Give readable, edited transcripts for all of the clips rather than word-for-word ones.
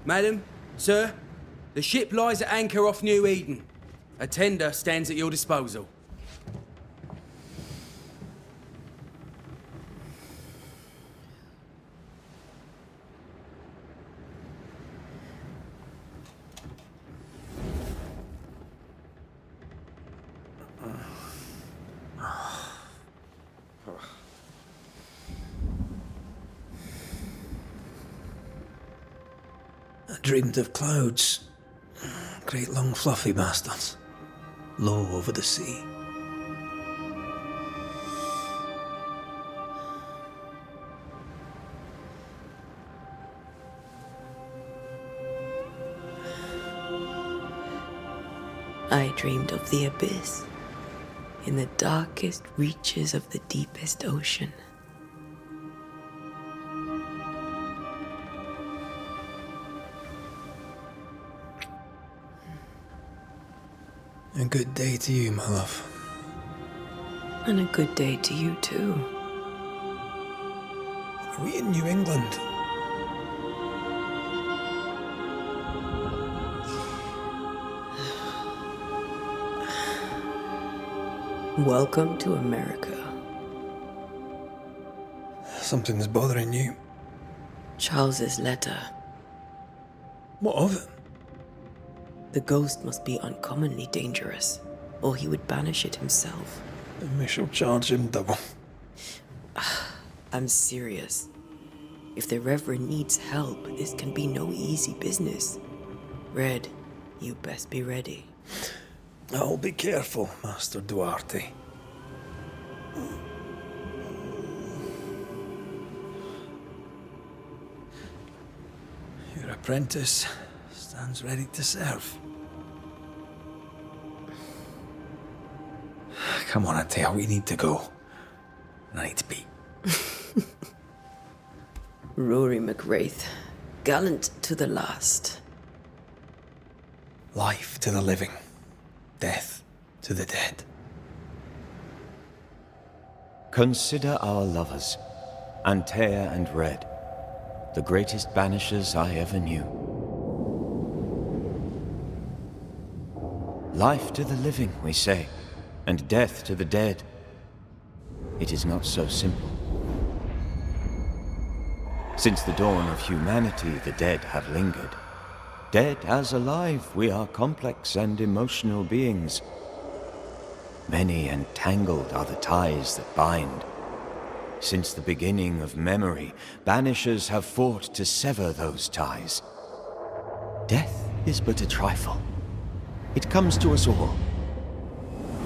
Madam, sir, the ship lies at anchor off New Eden. A tender stands at your disposal. I dreamed of clouds. Great long fluffy bastards. Low over the sea. I dreamed of the abyss, in the darkest reaches of the deepest ocean. A good day to you, my love. And a good day to you, too. Are we in New England? Welcome to America. Something's bothering you. Charles's letter. What of it? The ghost must be uncommonly dangerous, or he would banish it himself. Then we shall charge him double. I'm serious. If the Reverend needs help, this can be no easy business. Red, you best be ready. I'll be careful, Master Duarte. Your apprentice stands ready to serve. Come on, Atea, we need to go. Night beat. Rory McWraith, gallant to the last. Life to the living, death to the dead. Consider our lovers, Antea and Red, the greatest banishers I ever knew. Life to the living, we say, and death to the dead. It is not so simple. Since the dawn of humanity, the dead have lingered. Dead as alive, we are complex and emotional beings. Many and tangled are the ties that bind. Since the beginning of memory, banishers have fought to sever those ties. Death is but a trifle. It comes to us all.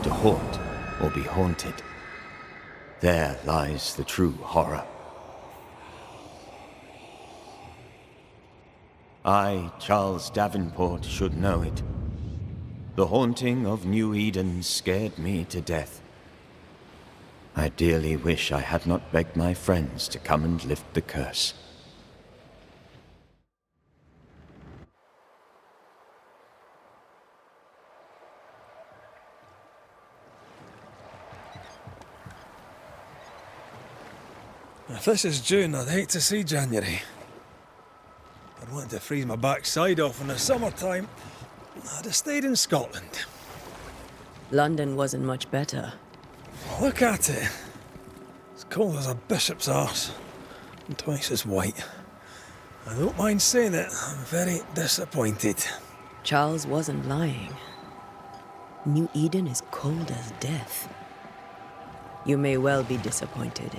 To haunt or be haunted. There lies the true horror. I, Charles Davenport, should know it. The haunting of New Eden scared me to death. I dearly wish I had not begged my friends to come and lift the curse. If this is June, I'd hate to see January. I'd want to freeze my backside off in the summertime. I'd have stayed in Scotland. London wasn't much better. Look at it. It's cold as a bishop's arse, and twice as white. I don't mind saying it, I'm very disappointed. Charles wasn't lying. New Eden is cold as death. You may well be disappointed.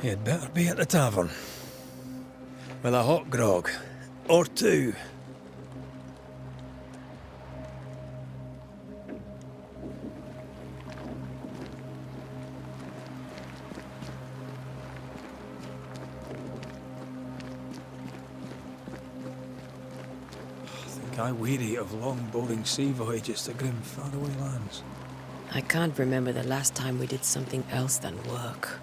You'd better be at the tavern. With a hot grog. Or two. I think I weary of long, boring sea voyages to grim, faraway lands. I can't remember the last time we did something else than work.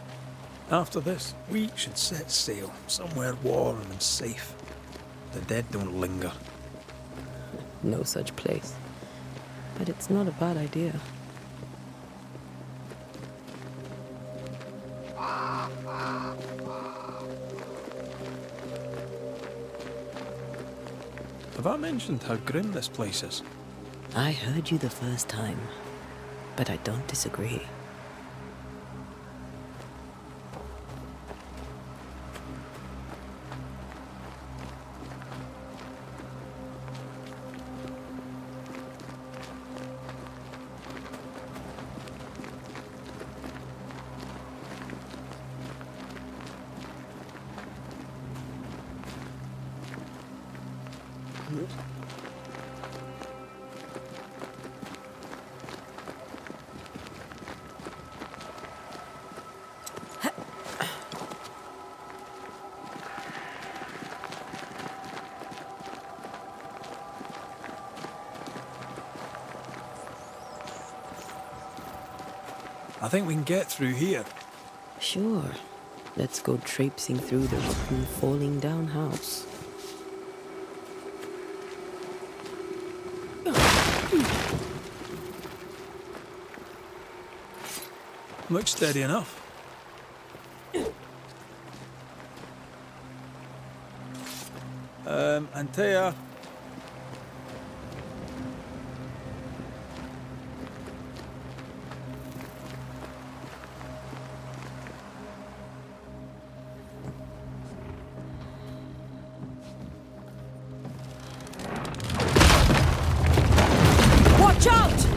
After this, we should set sail somewhere warm and safe. The dead don't linger. No such place. But it's not a bad idea. Have I mentioned how grim this place is? I heard you the first time, but I don't disagree. I think we can get through here. Sure. Let's go traipsing through the rotten, falling down house. Looks steady enough. Antea. Watch out!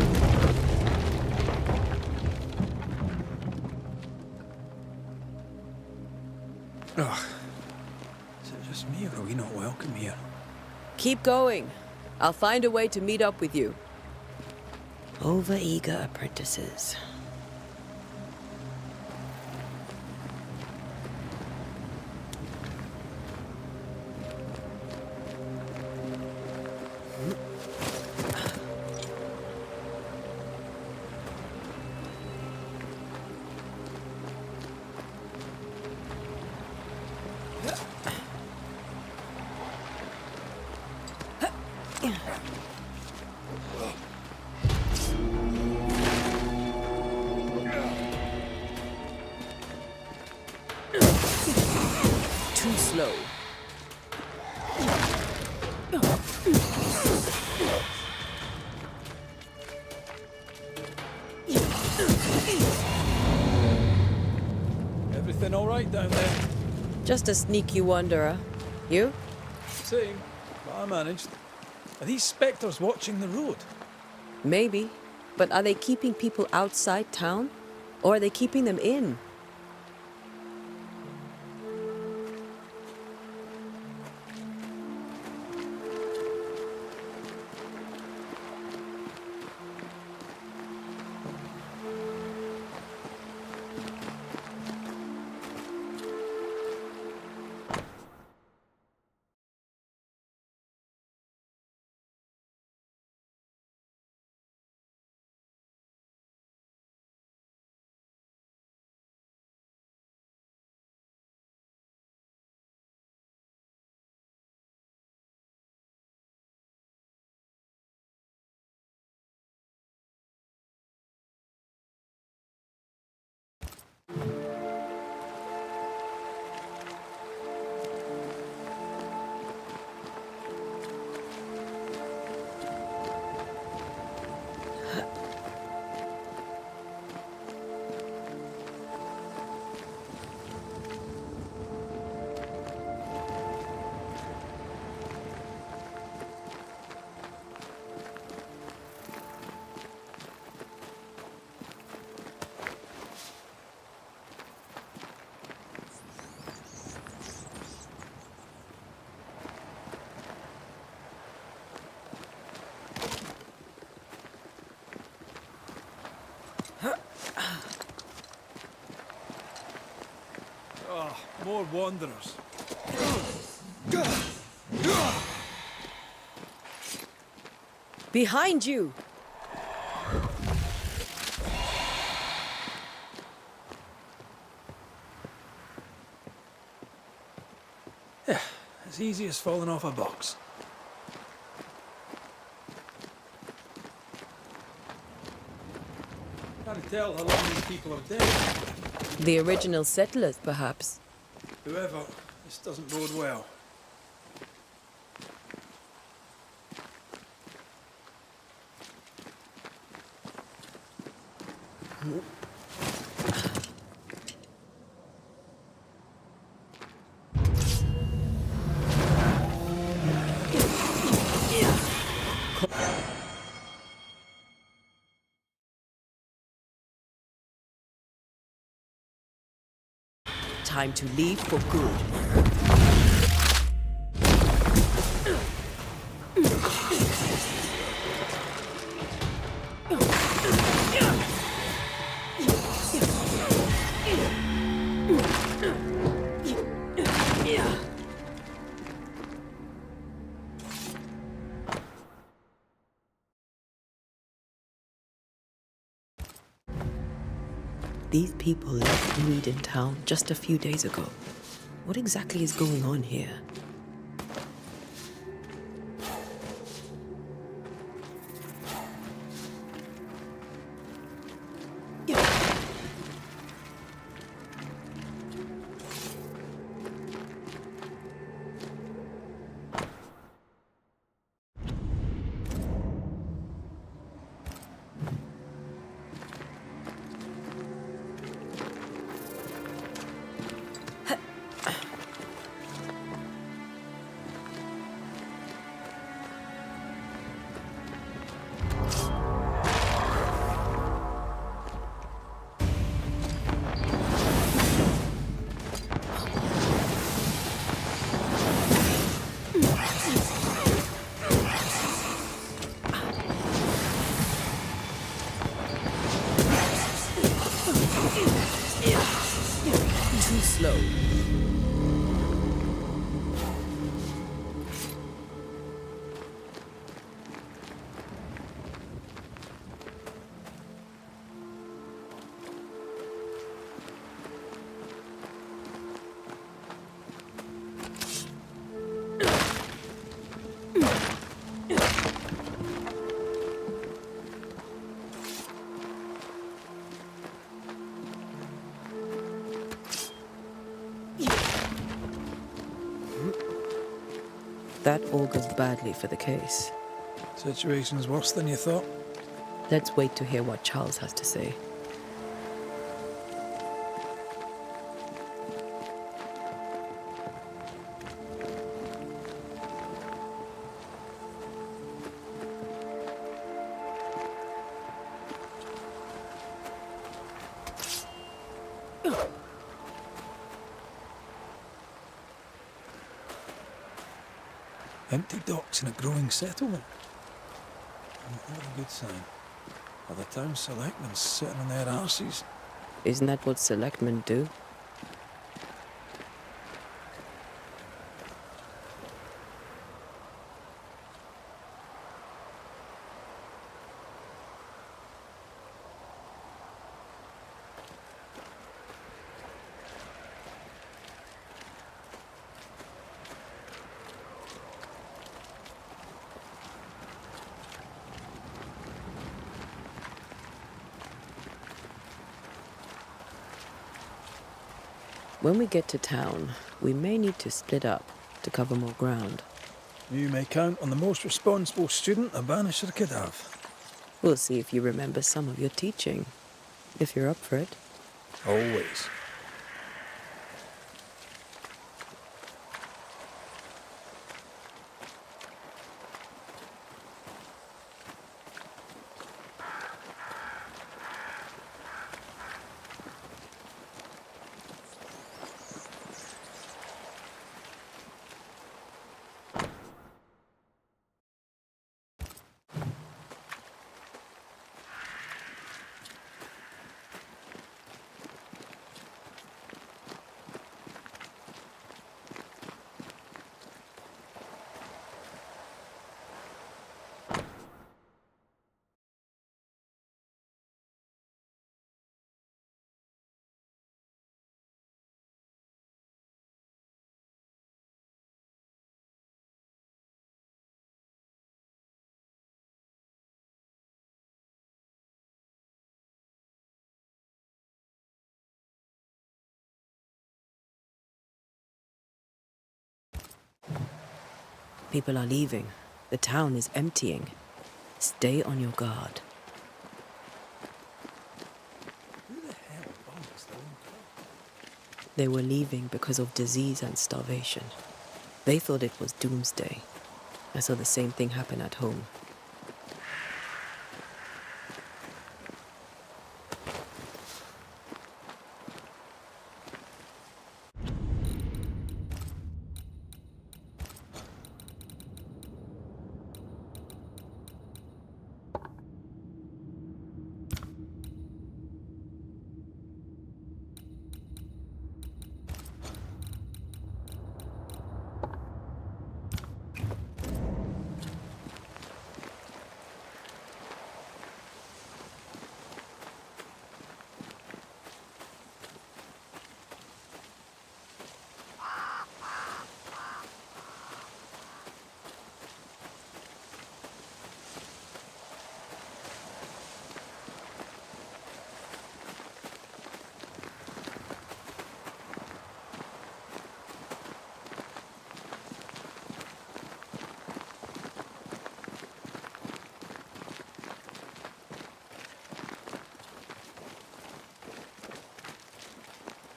Ugh. Is it just me, or are we not welcome here? Keep going. I'll find a way to meet up with you. Overeager apprentices. Too slow. Everything all right down there? Just a sneaky wanderer. You? Same, but I managed. Are these spectres watching the road? Maybe. But are they keeping people outside town? Or are they keeping them in? Oh, more wanderers. Behind you! Yeah, as easy as falling off a box. Can't tell how long these people are dead. The original settlers, perhaps. Whoever, this doesn't bode well. Time to leave for good. These people left Mead in town just a few days ago. What exactly is going on here? Too slow. That augurs badly for the case. Situation's worse than you thought. Let's wait to hear what Charles has to say. Empty docks in a growing settlement. Not a good sign. Are the town selectmen sitting on their arses? Isn't that what selectmen do? When we get to town, we may need to split up to cover more ground. You may count on the most responsible student a Banisher could have. We'll see if you remember some of your teaching, if you're up for it. Always. People are leaving. The town is emptying. Stay on your guard. Who the hell bombs the lone crop? They were leaving because of disease and starvation. They thought it was doomsday. I saw the same thing happen at home.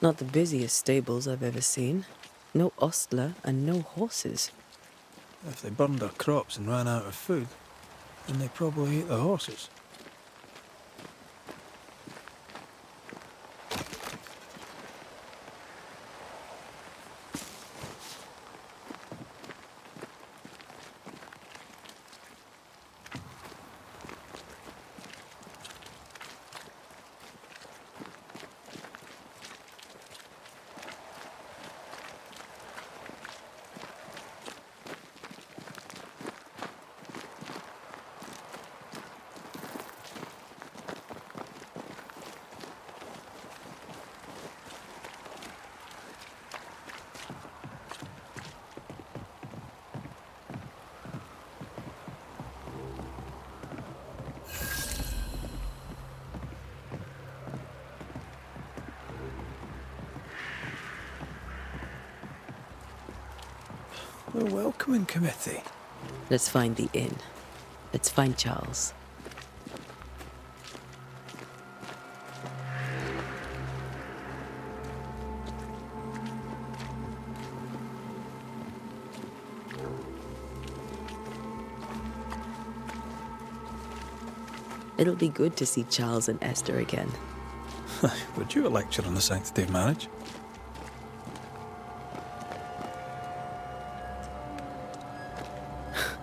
Not the busiest stables I've ever seen. No ostler and no horses. If they burned their crops and ran out of food, then they probably ate the horses. The welcoming committee. Let's find the inn. Let's find Charles. It'll be good to see Charles and Esther again. Would you a lecture on the sanctity of marriage?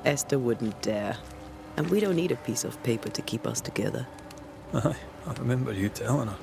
Esther wouldn't dare. And we don't need a piece of paper to keep us together. Aye, I remember you telling her.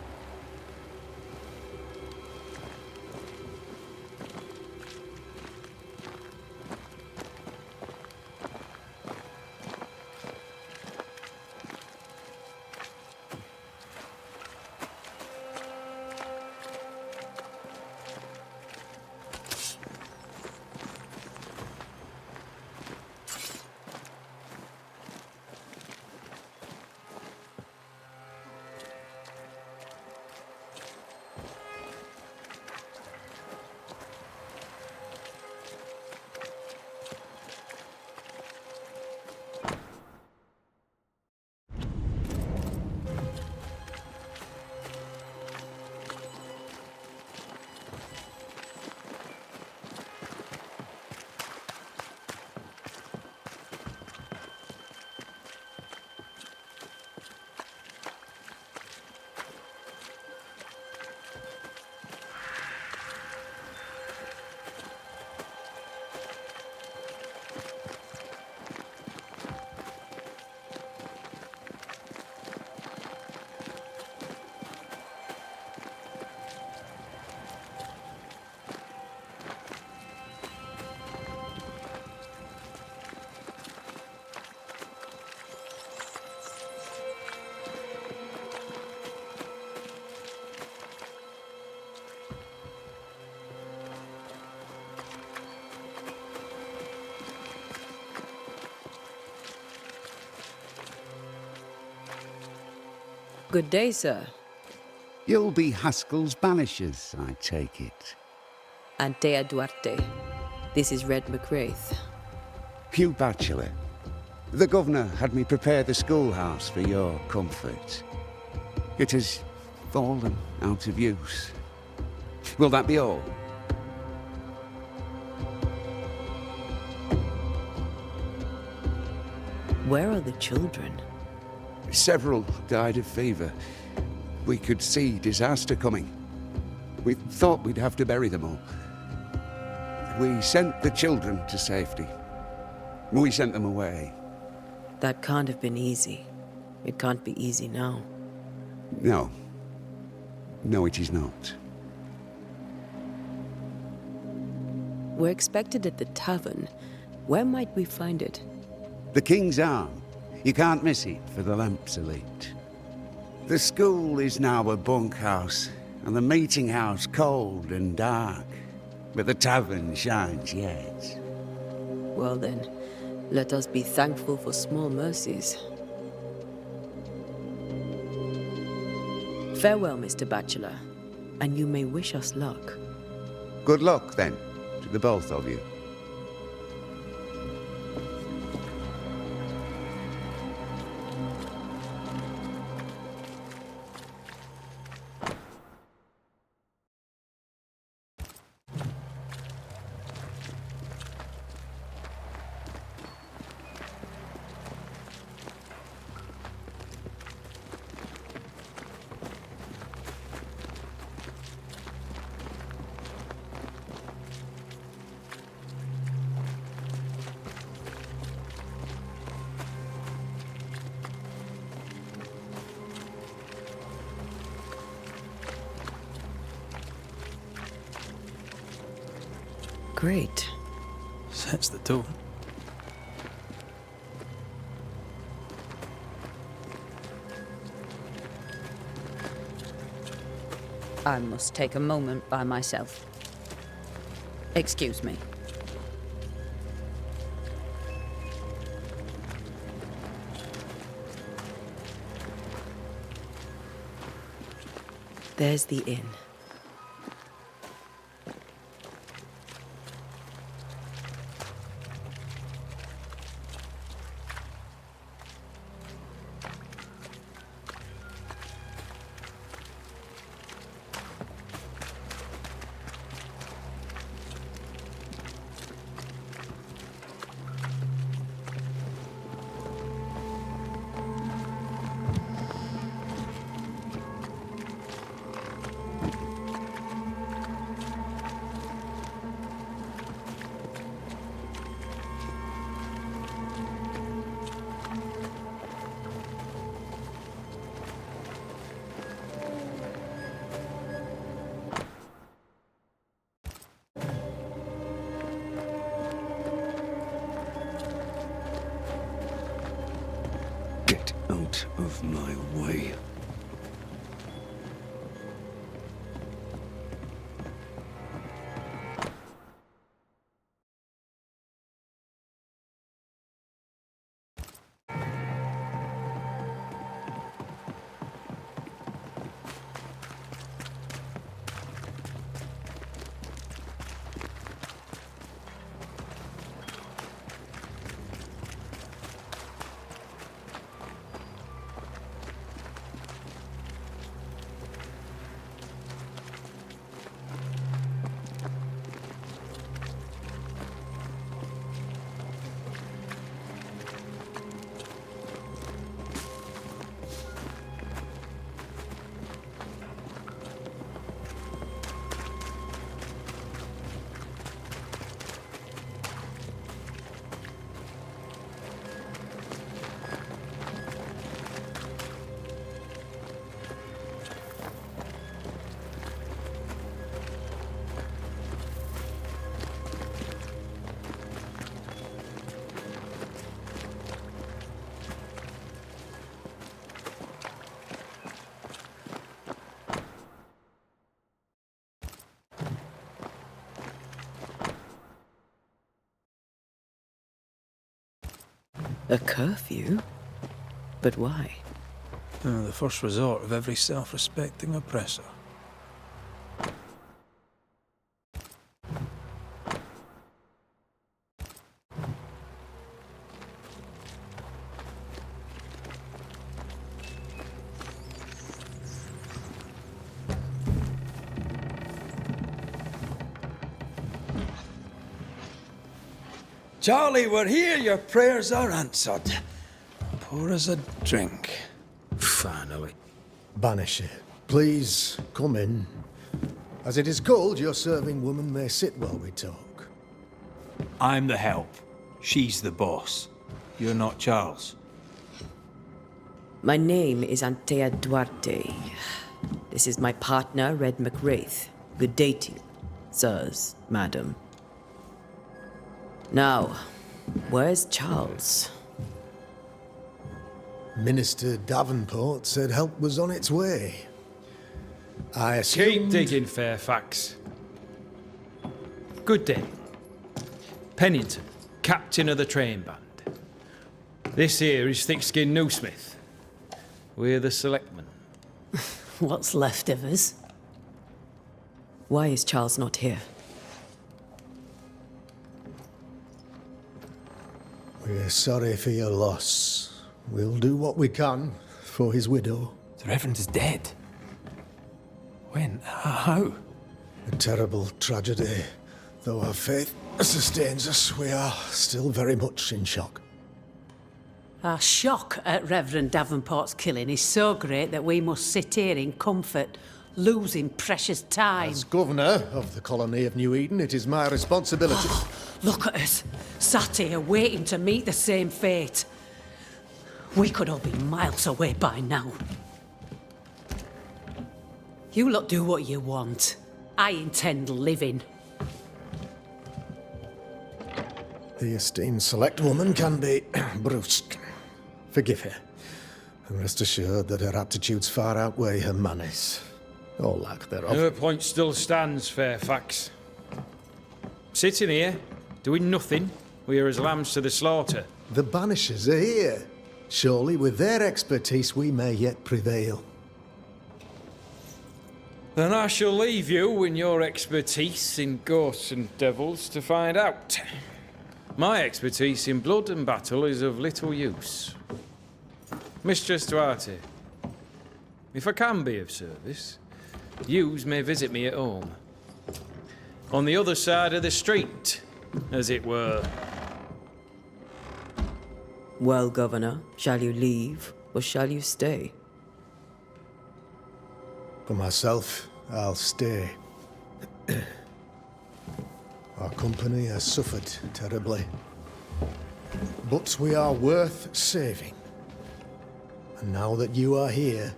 Good day, sir. You'll be Haskell's Banishers, I take it. Antea Duarte. This is Red McWraith. You bachelor. The governor had me prepare the schoolhouse for your comfort. It has fallen out of use. Will that be all? Where are the children? Several died of fever. We could see disaster coming. We thought we'd have to bury them all. We sent the children to safety. We sent them away. That can't have been easy. It can't be easy now. No. No, it is not. We're expected at the tavern. Where might we find it? The King's Arm. You can't miss it, for the lamps are lit. The school is now a bunkhouse, and the meeting house cold and dark. But the tavern shines yet. Well then, let us be thankful for small mercies. Farewell, Mr. Bachelor, and you may wish us luck. Good luck, then, to the both of you. Great. Sets the tone. I must take a moment by myself. Excuse me. There's the inn. Get out of my way. A curfew? But why? The first resort of every self-respecting oppressor. Charlie, we're here. Your prayers are answered. Pour us a drink. Finally. Banisher, please come in. As it is cold, your serving woman may sit while we talk. I'm the help. She's the boss. You're not Charles. My name is Antea Duarte. This is my partner, Red McWraith. Good day to you, sirs, madam. Now, where's Charles? Minister Davenport said help was on its way. I assumed... Keep digging, Fairfax. Good day. Pennington, captain of the train band. This here is Thick-Skinned Newsmith. We're the selectmen. What's left of us? Why is Charles not here? We're sorry for your loss. We'll do what we can for his widow. The Reverend is dead. When? How? A terrible tragedy. Though our faith sustains us, we are still very much in shock. Our shock at Reverend Davenport's killing is so great that we must sit here in comfort, losing precious time. As governor of the colony of New Eden, it is my responsibility. Look at us, sat here waiting to meet the same fate. We could all be miles away by now. You lot do what you want. I intend living. The esteemed select woman can be brusque. Forgive her. And rest assured that her aptitudes far outweigh her manners. Or lack thereof. Her point still stands, Fairfax. Sitting here, doing nothing, we are as lambs to the slaughter. The Banishers are here. Surely with their expertise we may yet prevail. Then I shall leave you and your expertise in ghosts and devils to find out. My expertise in blood and battle is of little use. Mistress Duarte, if I can be of service, yous may visit me at home. On the other side of the street, as it were. Well, Governor, shall you leave or shall you stay? For myself, I'll stay. Our company has suffered terribly. But we are worth saving. And now that you are here,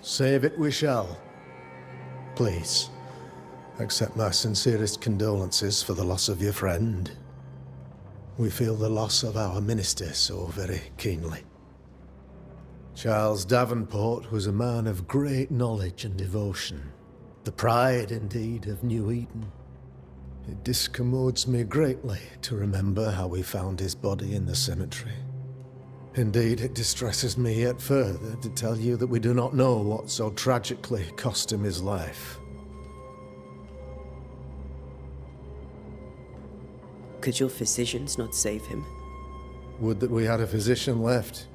save it we shall. Please, accept my sincerest condolences for the loss of your friend. We feel the loss of our minister so very keenly. Charles Davenport was a man of great knowledge and devotion. The pride, indeed, of New Eden. It discommodes me greatly to remember how we found his body in the cemetery. Indeed, it distresses me yet further to tell you that we do not know what so tragically cost him his life. Could your physicians not save him? Would that we had a physician left,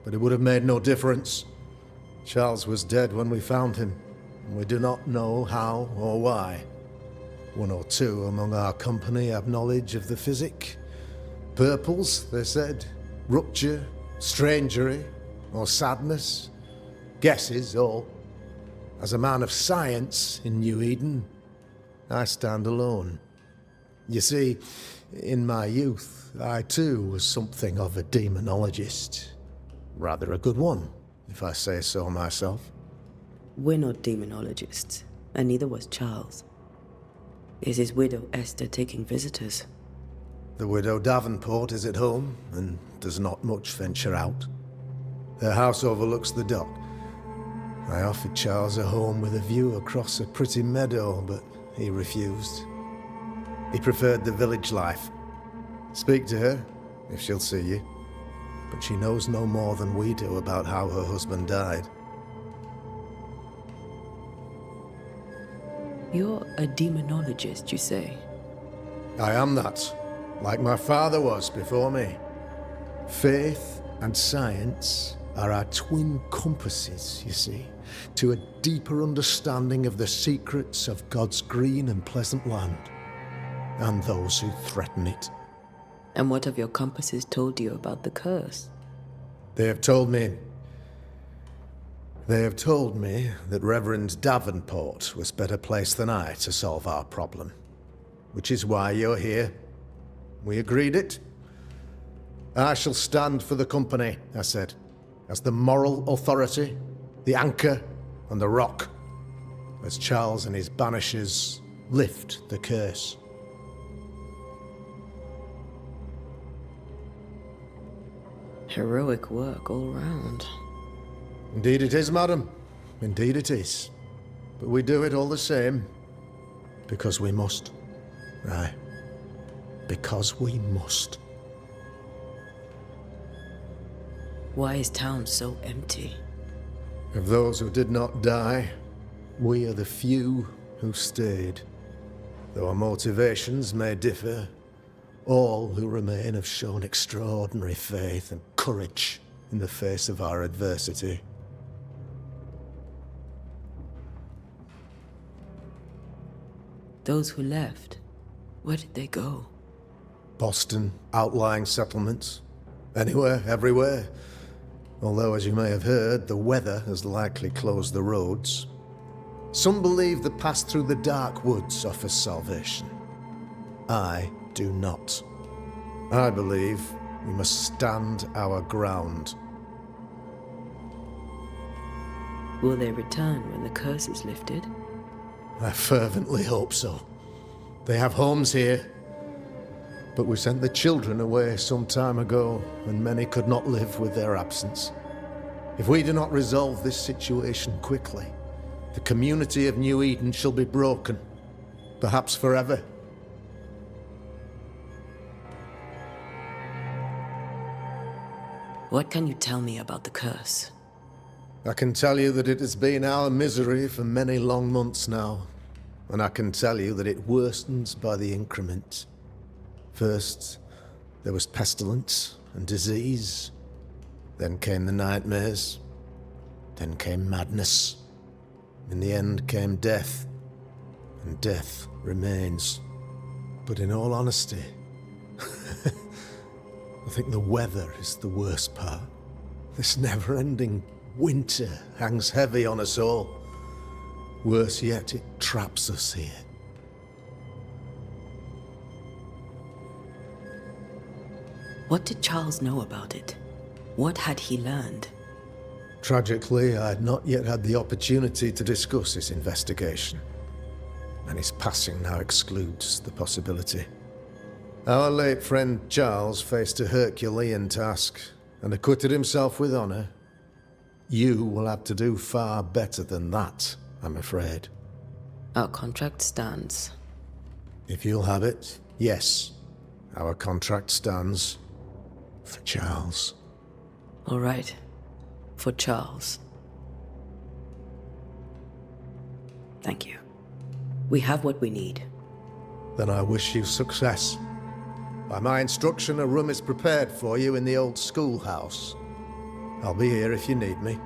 but it would have made no difference. Charles was dead when we found him, and we do not know how or why. One or two among our company have knowledge of the physic. Purples, they said, rupture, strangery, or sadness. Guesses, all. As a man of science in New Eden, I stand alone. You see, in my youth, I too was something of a demonologist. Rather a good one, if I say so myself. We're not demonologists, and neither was Charles. Is his widow Esther taking visitors? The widow Davenport is at home, and does not much venture out. Their house overlooks the dock. I offered Charles a home with a view across a pretty meadow, but he refused. He preferred the village life. Speak to her, if she'll see you. But she knows no more than we do about how her husband died. You're a demonologist, you say? I am that, like my father was before me. Faith and science are our twin compasses, you see, to a deeper understanding of the secrets of God's green and pleasant land, and those who threaten it. And what have your compasses told you about the curse? They have told me that Reverend Davenport was better placed than I to solve our problem. Which is why you're here. We agreed it. I shall stand for the company, I said, as the moral authority, the anchor, and the rock, as Charles and his Banishers lift the curse. Heroic work all round. Indeed it is, madam. Indeed it is. But we do it all the same. Because we must. Aye. Because we must. Why is town so empty? Of those who did not die, we are the few who stayed. Though our motivations may differ, all who remain have shown extraordinary faith and courage in the face of our adversity. Those who left, where did they go? Boston, outlying settlements. Anywhere, everywhere. Although, as you may have heard, the weather has likely closed the roads. Some believe the path through the dark woods offers salvation. I do not. I believe we must stand our ground. Will they return when the curse is lifted? I fervently hope so. They have homes here. But we sent the children away some time ago, and many could not live with their absence. If we do not resolve this situation quickly, the community of New Eden shall be broken, perhaps forever. What can you tell me about the curse? I can tell you that it has been our misery for many long months now, and I can tell you that it worsens by the increment. First, there was pestilence and disease. Then came the nightmares. Then came madness. In the end came death. And death remains. But in all honesty, I think the weather is the worst part. This never-ending winter hangs heavy on us all. Worse yet, it traps us here. What did Charles know about it? What had he learned? Tragically, I had not yet had the opportunity to discuss his investigation, and his passing now excludes the possibility. Our late friend Charles faced a Herculean task and acquitted himself with honor. You will have to do far better than that, I'm afraid. Our contract stands. If you'll have it, yes, our contract stands. For Charles. All right. For Charles. Thank you. We have what we need. Then I wish you success. By my instruction, a room is prepared for you in the old schoolhouse. I'll be here if you need me.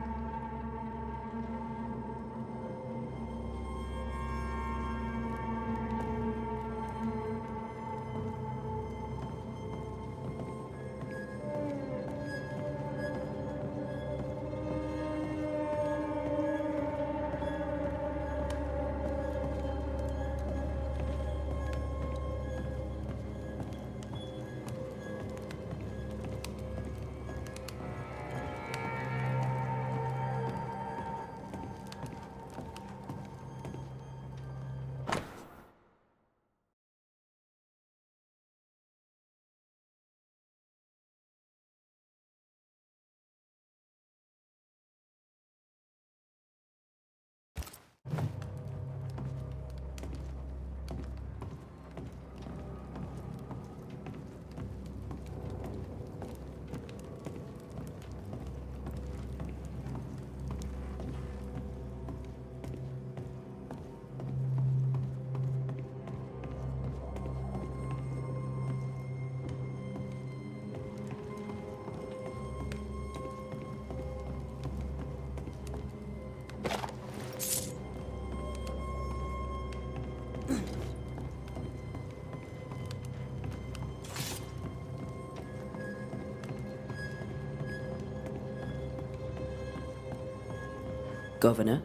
Governor?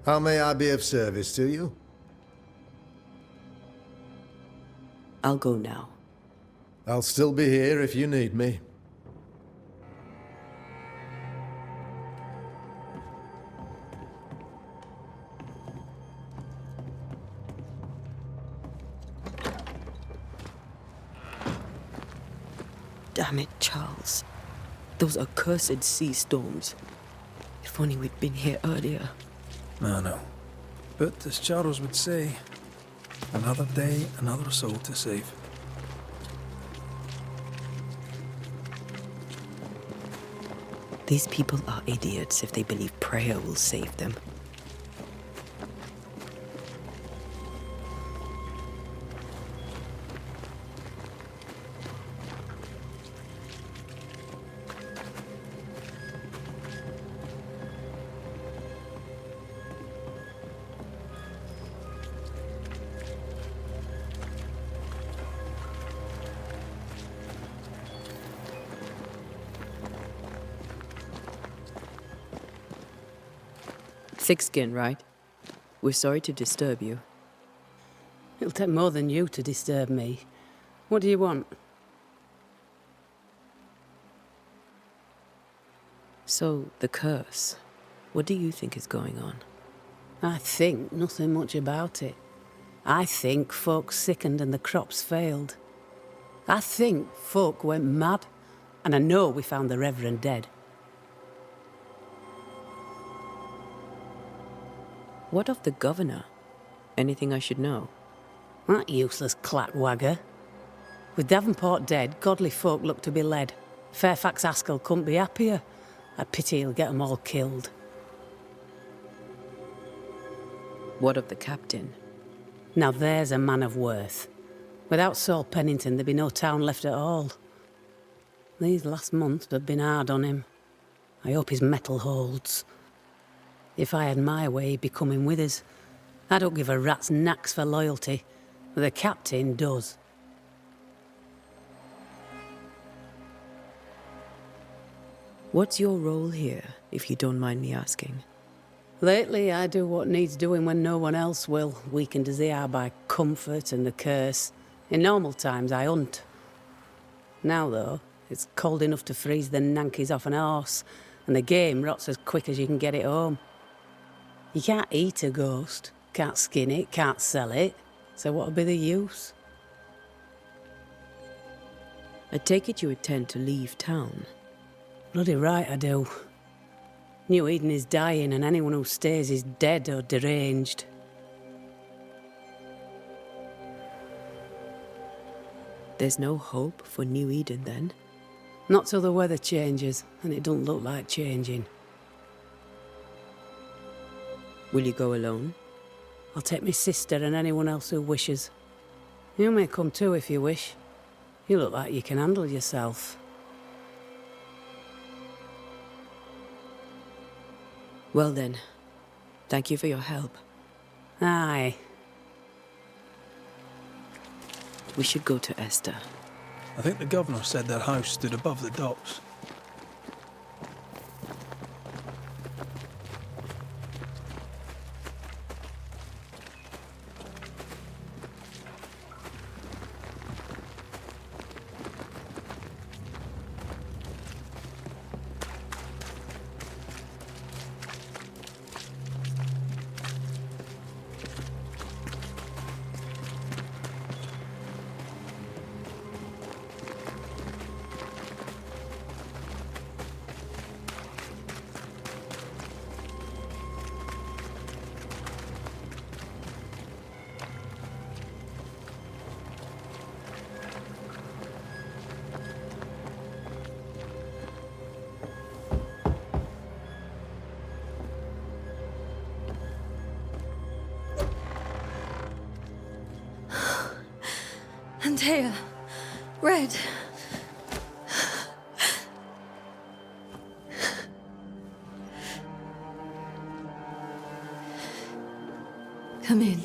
How may I be of service to you? I'll go now. I'll still be here if you need me. Damn it, Charles. Those accursed sea storms. If only we'd been here earlier. I know. But as Charles would say, another day, another soul to save. These people are idiots if they believe prayer will save them. Thick skin, right? We're sorry to disturb you. It'll take more than you to disturb me. What do you want? So, the curse. What do you think is going on? I think nothing much about it. I think folk sickened and the crops failed. I think folk went mad. And I know we found the Reverend dead. What of the governor? Anything I should know? That useless clackwagger. With Davenport dead, godly folk look to be led. Fairfax Askell couldn't be happier. I pity he'll get 'em all killed. What of the captain? Now there's a man of worth. Without Saul Pennington, there'd be no town left at all. These last months have been hard on him. I hope his mettle holds. If I had my way, he'd be coming with us. I don't give a rat's knacks for loyalty, but the captain does. What's your role here, if you don't mind me asking? Lately, I do what needs doing when no one else will, weakened as they are by comfort and the curse. In normal times, I hunt. Now, though, it's cold enough to freeze the nankies off an horse, and the game rots as quick as you can get it home. You can't eat a ghost, can't skin it, can't sell it, so what'll be the use? I take it you intend to leave town. Bloody right I do. New Eden is dying, and anyone who stays is dead or deranged. There's no hope for New Eden, then? Not till the weather changes, and it don't look like changing. Will you go alone? I'll take my sister and anyone else who wishes. You may come too if you wish. You look like you can handle yourself. Well then, thank you for your help. Aye. We should go to Esta. I think the governor said their house stood above the docks. Antea, Red. Come in.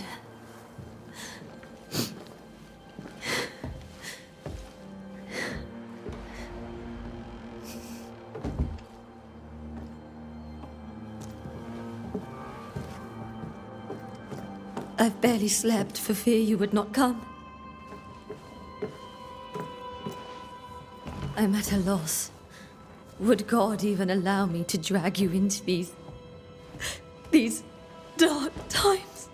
I've barely slept for fear you would not come. I'm at a loss. Would God even allow me to drag you into these dark times?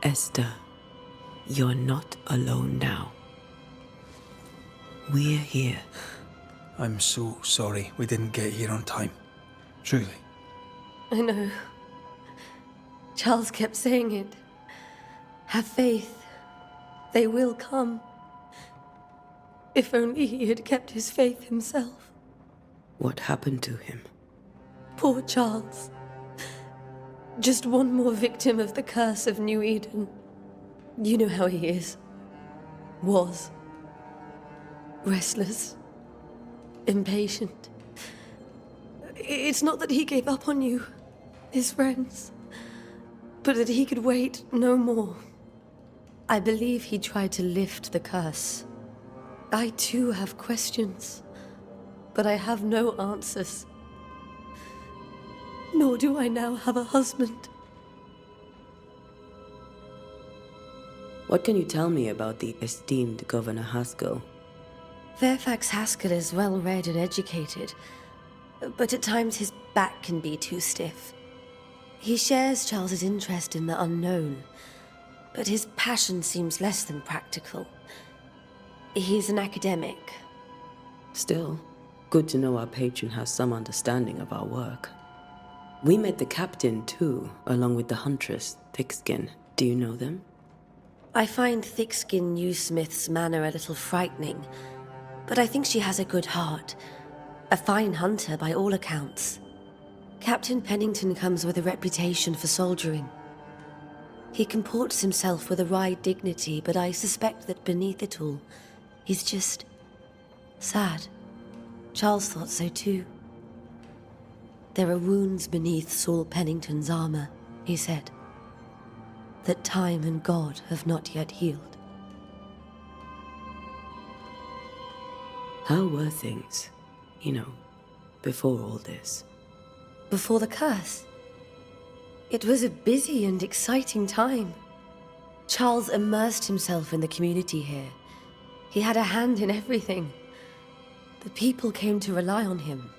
Esther, you're not alone now. We're here. I'm so sorry we didn't get here on time. Truly. I know. Charles kept saying it. Have faith. They will come. If only he had kept his faith himself. What happened to him? Poor Charles. Just one more victim of the curse of New Eden. You know how he is. Was. Restless. Impatient. It's not that he gave up on you, his friends, but that he could wait no more. I believe he tried to lift the curse. I too have questions, but I have no answers. Nor do I now have a husband. What can you tell me about the esteemed Governor Haskell? Fairfax Haskell is well read and educated, but at times his back can be too stiff. He shares Charles's interest in the unknown, but his passion seems less than practical. He's an academic. Still, good to know our patron has some understanding of our work. We met the captain too, along with the huntress, Thickskin. Do you know them? I find Thickskin Newsmith's manner a little frightening, but I think she has a good heart. A fine hunter by all accounts. Captain Pennington comes with a reputation for soldiering. He comports himself with a wry dignity, but I suspect that beneath it all, he's just sad. Charles thought so too. There are wounds beneath Saul Pennington's armor, he said, that time and God have not yet healed. How were things, before all this? Before the curse? It was a busy and exciting time. Charles immersed himself in the community here. He had a hand in everything. The people came to rely on him.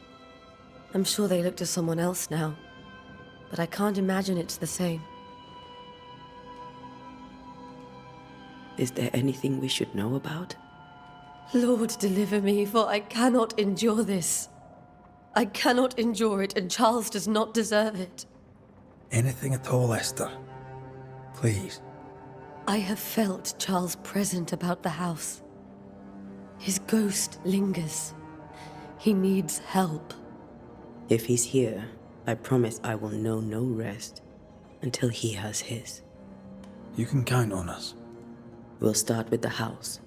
I'm sure they look to someone else now, but I can't imagine it's the same. Is there anything we should know about? Lord, deliver me, for I cannot endure this. I cannot endure it, and Charles does not deserve it. Anything at all, Esther. Please. I have felt Charles present about the house. His ghost lingers. He needs help. If he's here, I promise I will know no rest until he has his. You can count on us. We'll start with the house.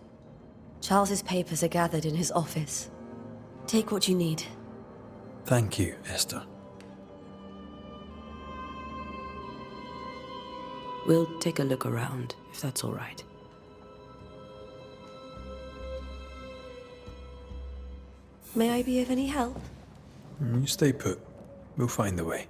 Charles's papers are gathered in his office. Take what you need. Thank you, Esther. We'll take a look around, if that's all right. May I be of any help? You stay put. We'll find a way.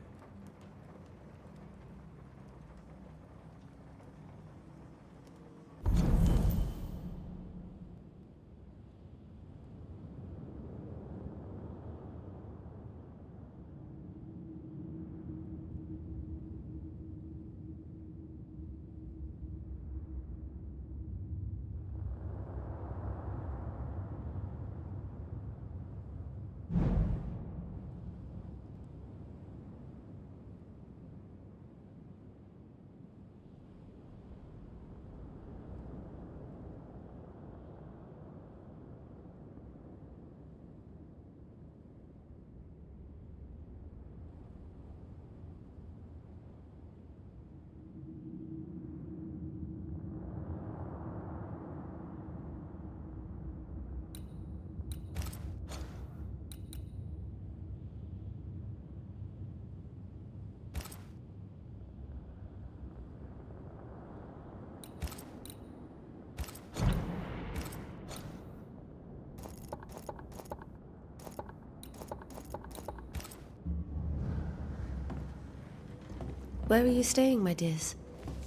Where are you staying, my dears?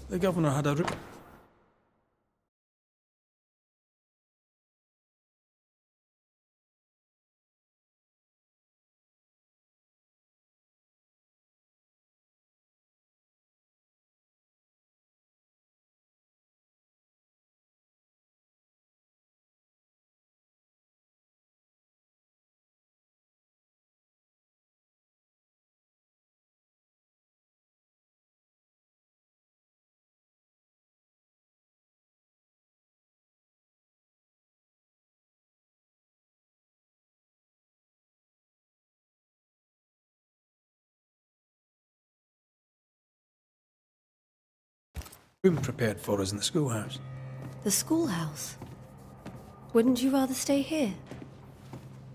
The governor had a room prepared for us in the schoolhouse. The schoolhouse? Wouldn't you rather stay here?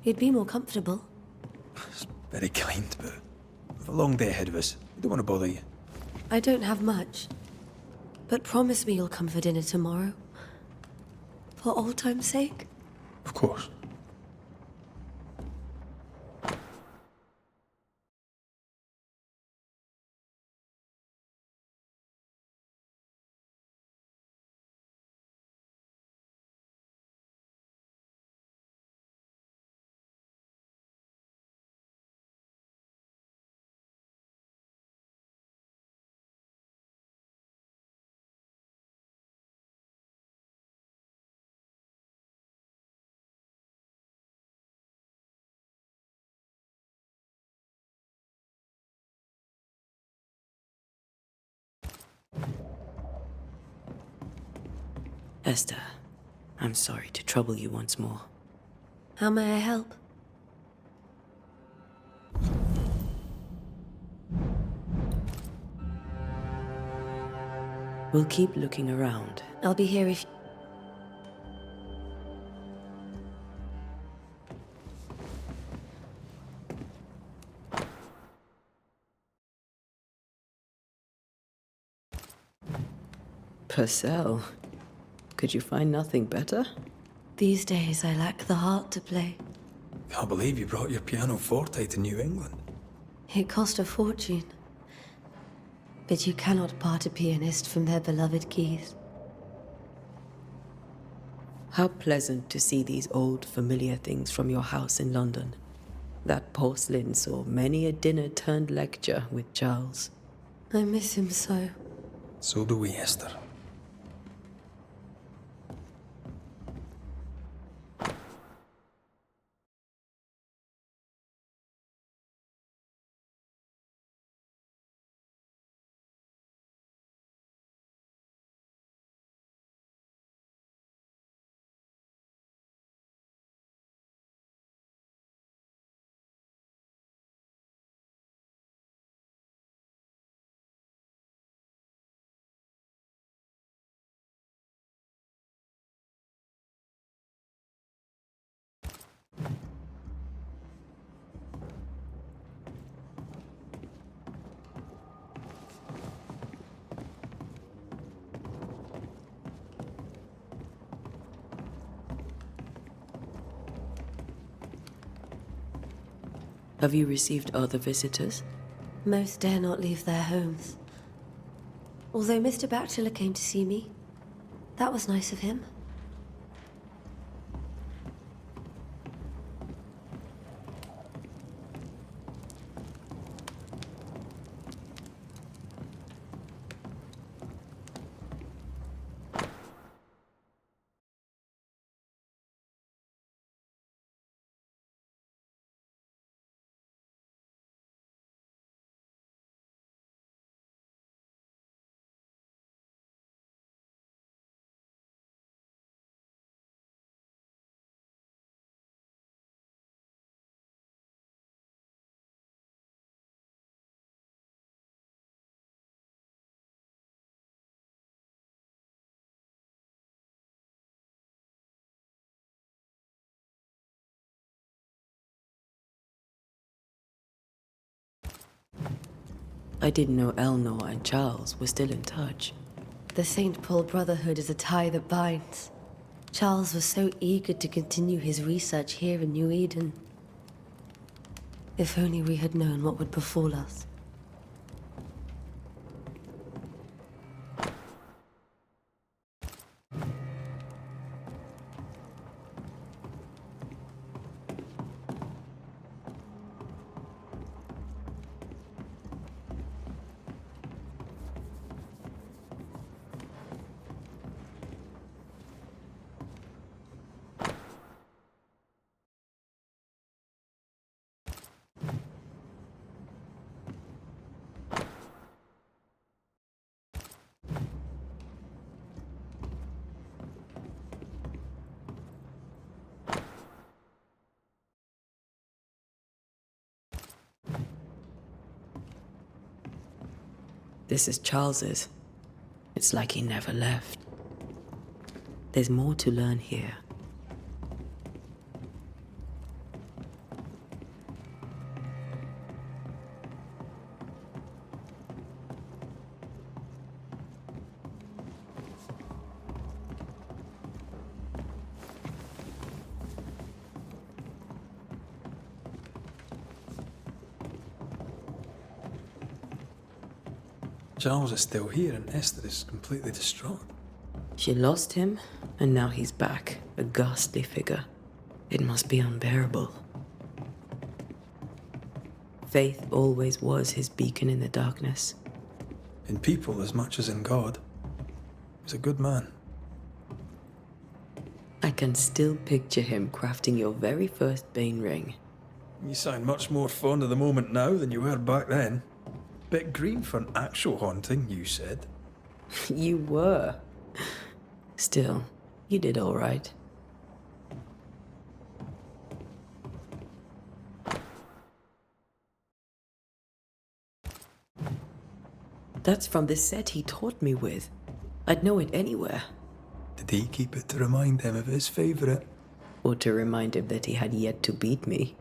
You'd be more comfortable. It's very kind, but we've a long day ahead of us. We don't want to bother you. I don't have much. But promise me you'll come for dinner tomorrow. For old time's sake. Of course. Esther, I'm sorry to trouble you once more. How may I help? We'll keep looking around. I'll be here if... Purcell, could you find nothing better? These days I lack the heart to play. Can't believe you brought your pianoforte to New England. It cost a fortune. But you cannot part a pianist from their beloved keys. How pleasant to see these old familiar things from your house in London. That porcelain saw many a dinner-turned-lecture with Charles. I miss him so. So do we, Esther. Have you received other visitors? Most dare not leave their homes. Although Mr. Bachelor came to see me, that was nice of him. I didn't know Eleanor and Charles were still in touch. The St. Paul Brotherhood is a tie that binds. Charles was so eager to continue his research here in New Eden. If only we had known what would befall us. This is Charles's. It's like he never left. There's more to learn here. Charles is still here and Esther is completely distraught. She lost him, and now he's back, a ghastly figure. It must be unbearable. Faith always was his beacon in the darkness. In people as much as in God. He's a good man. I can still picture him crafting your very first Bane ring. You sound much more fond of the moment now than you were back then. Bit green for an actual haunting, you said. You were. Still, you did all right. That's from the set he taught me with. I'd know it anywhere. Did he keep it to remind him of his favourite? Or to remind him that he had yet to beat me.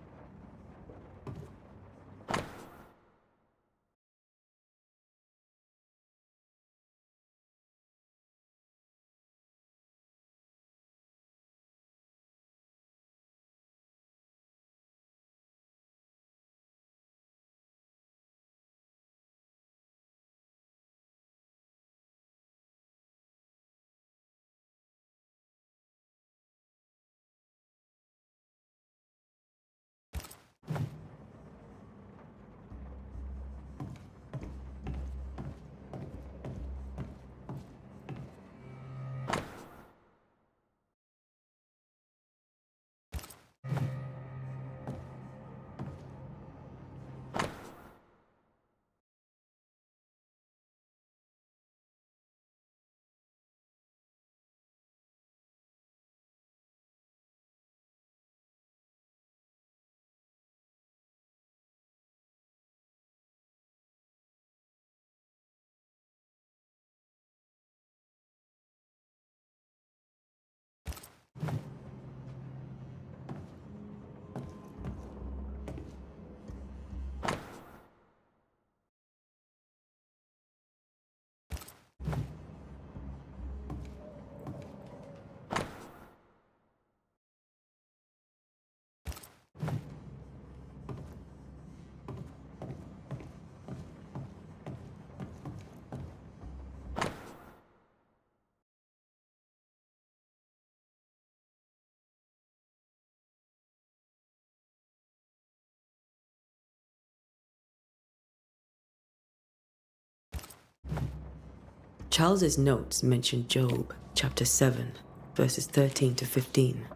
Charles's notes mention Job, chapter 7, verses 13 to 15.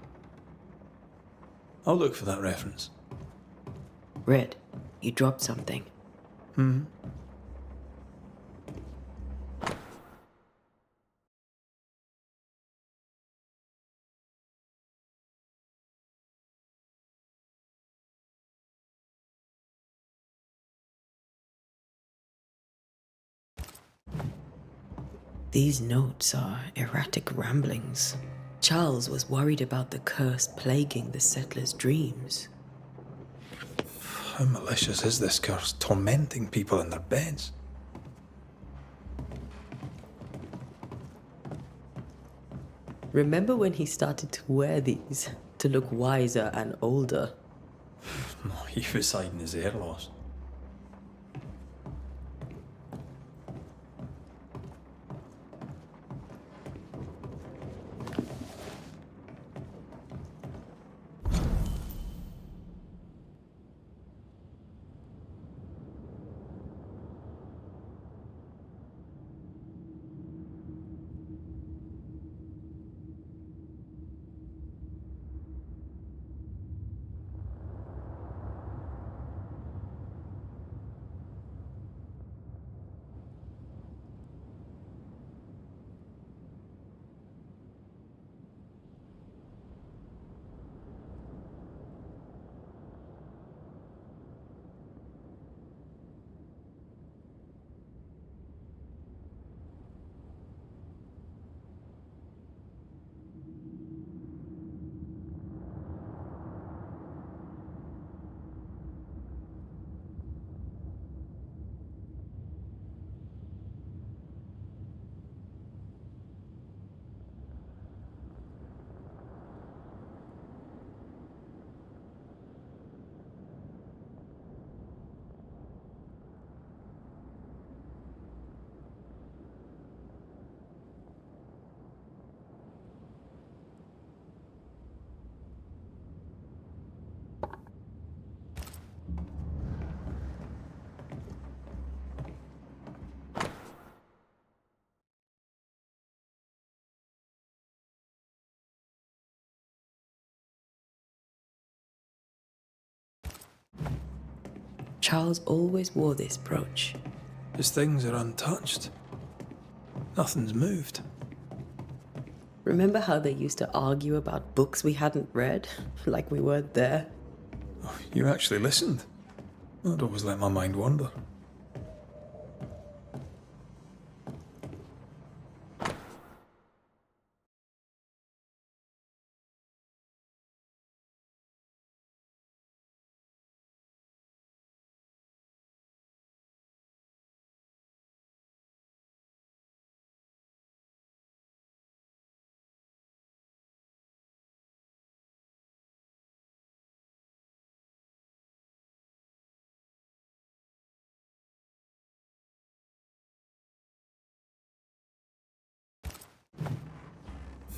I'll look for that reference. Red, you dropped something. These notes are erratic ramblings. Charles was worried about the curse plaguing the settlers' dreams. How malicious is this curse, tormenting people in their beds? Remember when he started to wear these to look wiser and older? No, he was hiding his hair loss. Charles always wore this brooch. His things are untouched. Nothing's moved. Remember how they used to argue about books we hadn't read? Like we weren't there? Oh, you actually listened. I'd always let my mind wander.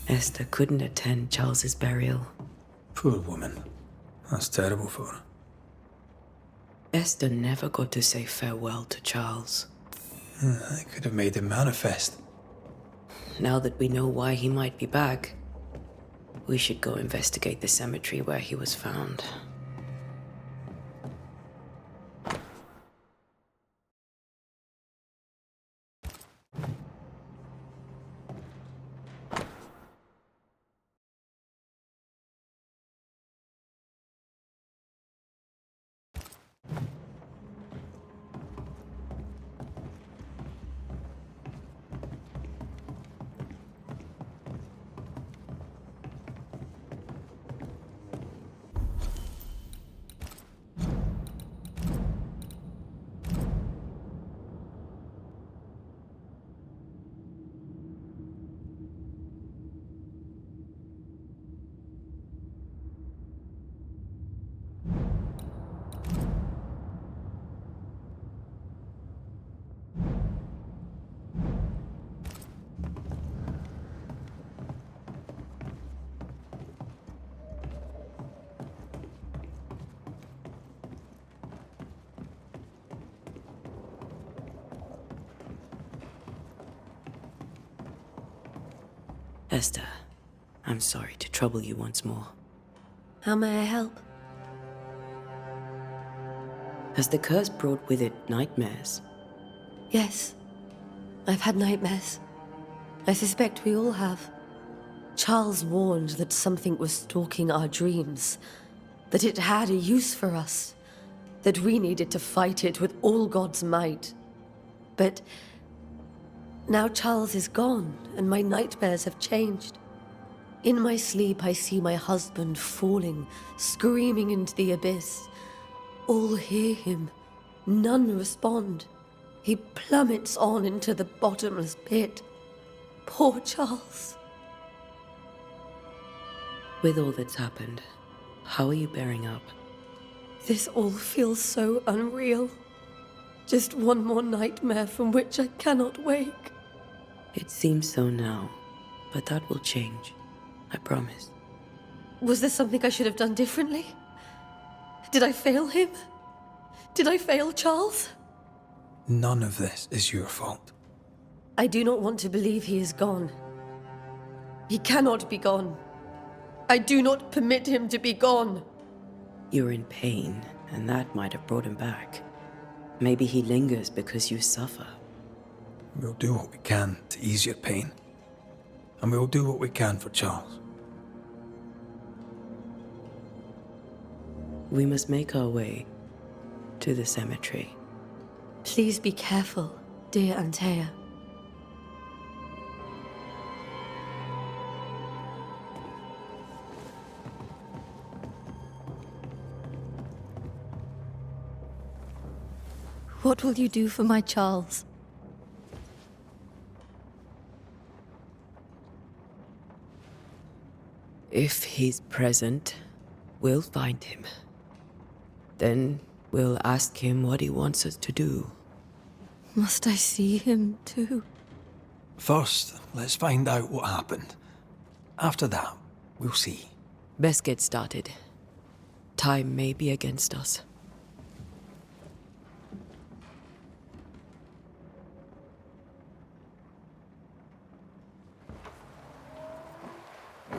Esther couldn't attend Charles's burial. Poor woman. That's terrible for her. Esther never got to say farewell to Charles. I could have made him manifest. Now that we know why he might be back, we should go investigate the cemetery where he was found. Esther, I'm sorry to trouble you once more. How may I help? Has the curse brought with it nightmares? Yes. I've had nightmares. I suspect we all have. Charles warned that something was stalking our dreams, that it had a use for us, that we needed to fight it with all God's might. But now Charles is gone, and my nightmares have changed. In my sleep, I see my husband falling, screaming into the abyss. All hear him. None respond. He plummets on into the bottomless pit. Poor Charles. With all that's happened, how are you bearing up? This all feels so unreal. Just one more nightmare from which I cannot wake. It seems so now, but that will change. I promise. Was there something I should have done differently? Did I fail him? Did I fail Charles? None of this is your fault. I do not want to believe he is gone. He cannot be gone. I do not permit him to be gone. You're in pain, and that might have brought him back. Maybe he lingers because you suffer. We'll do what we can to ease your pain. And we'll do what we can for Charles. We must make our way to the cemetery. Please be careful, dear Antea. What will you do for my Charles? If he's present, we'll find him. Then we'll ask him what he wants us to do. Must I see him too? First, let's find out what happened. After that, we'll see. Best get started. Time may be against us.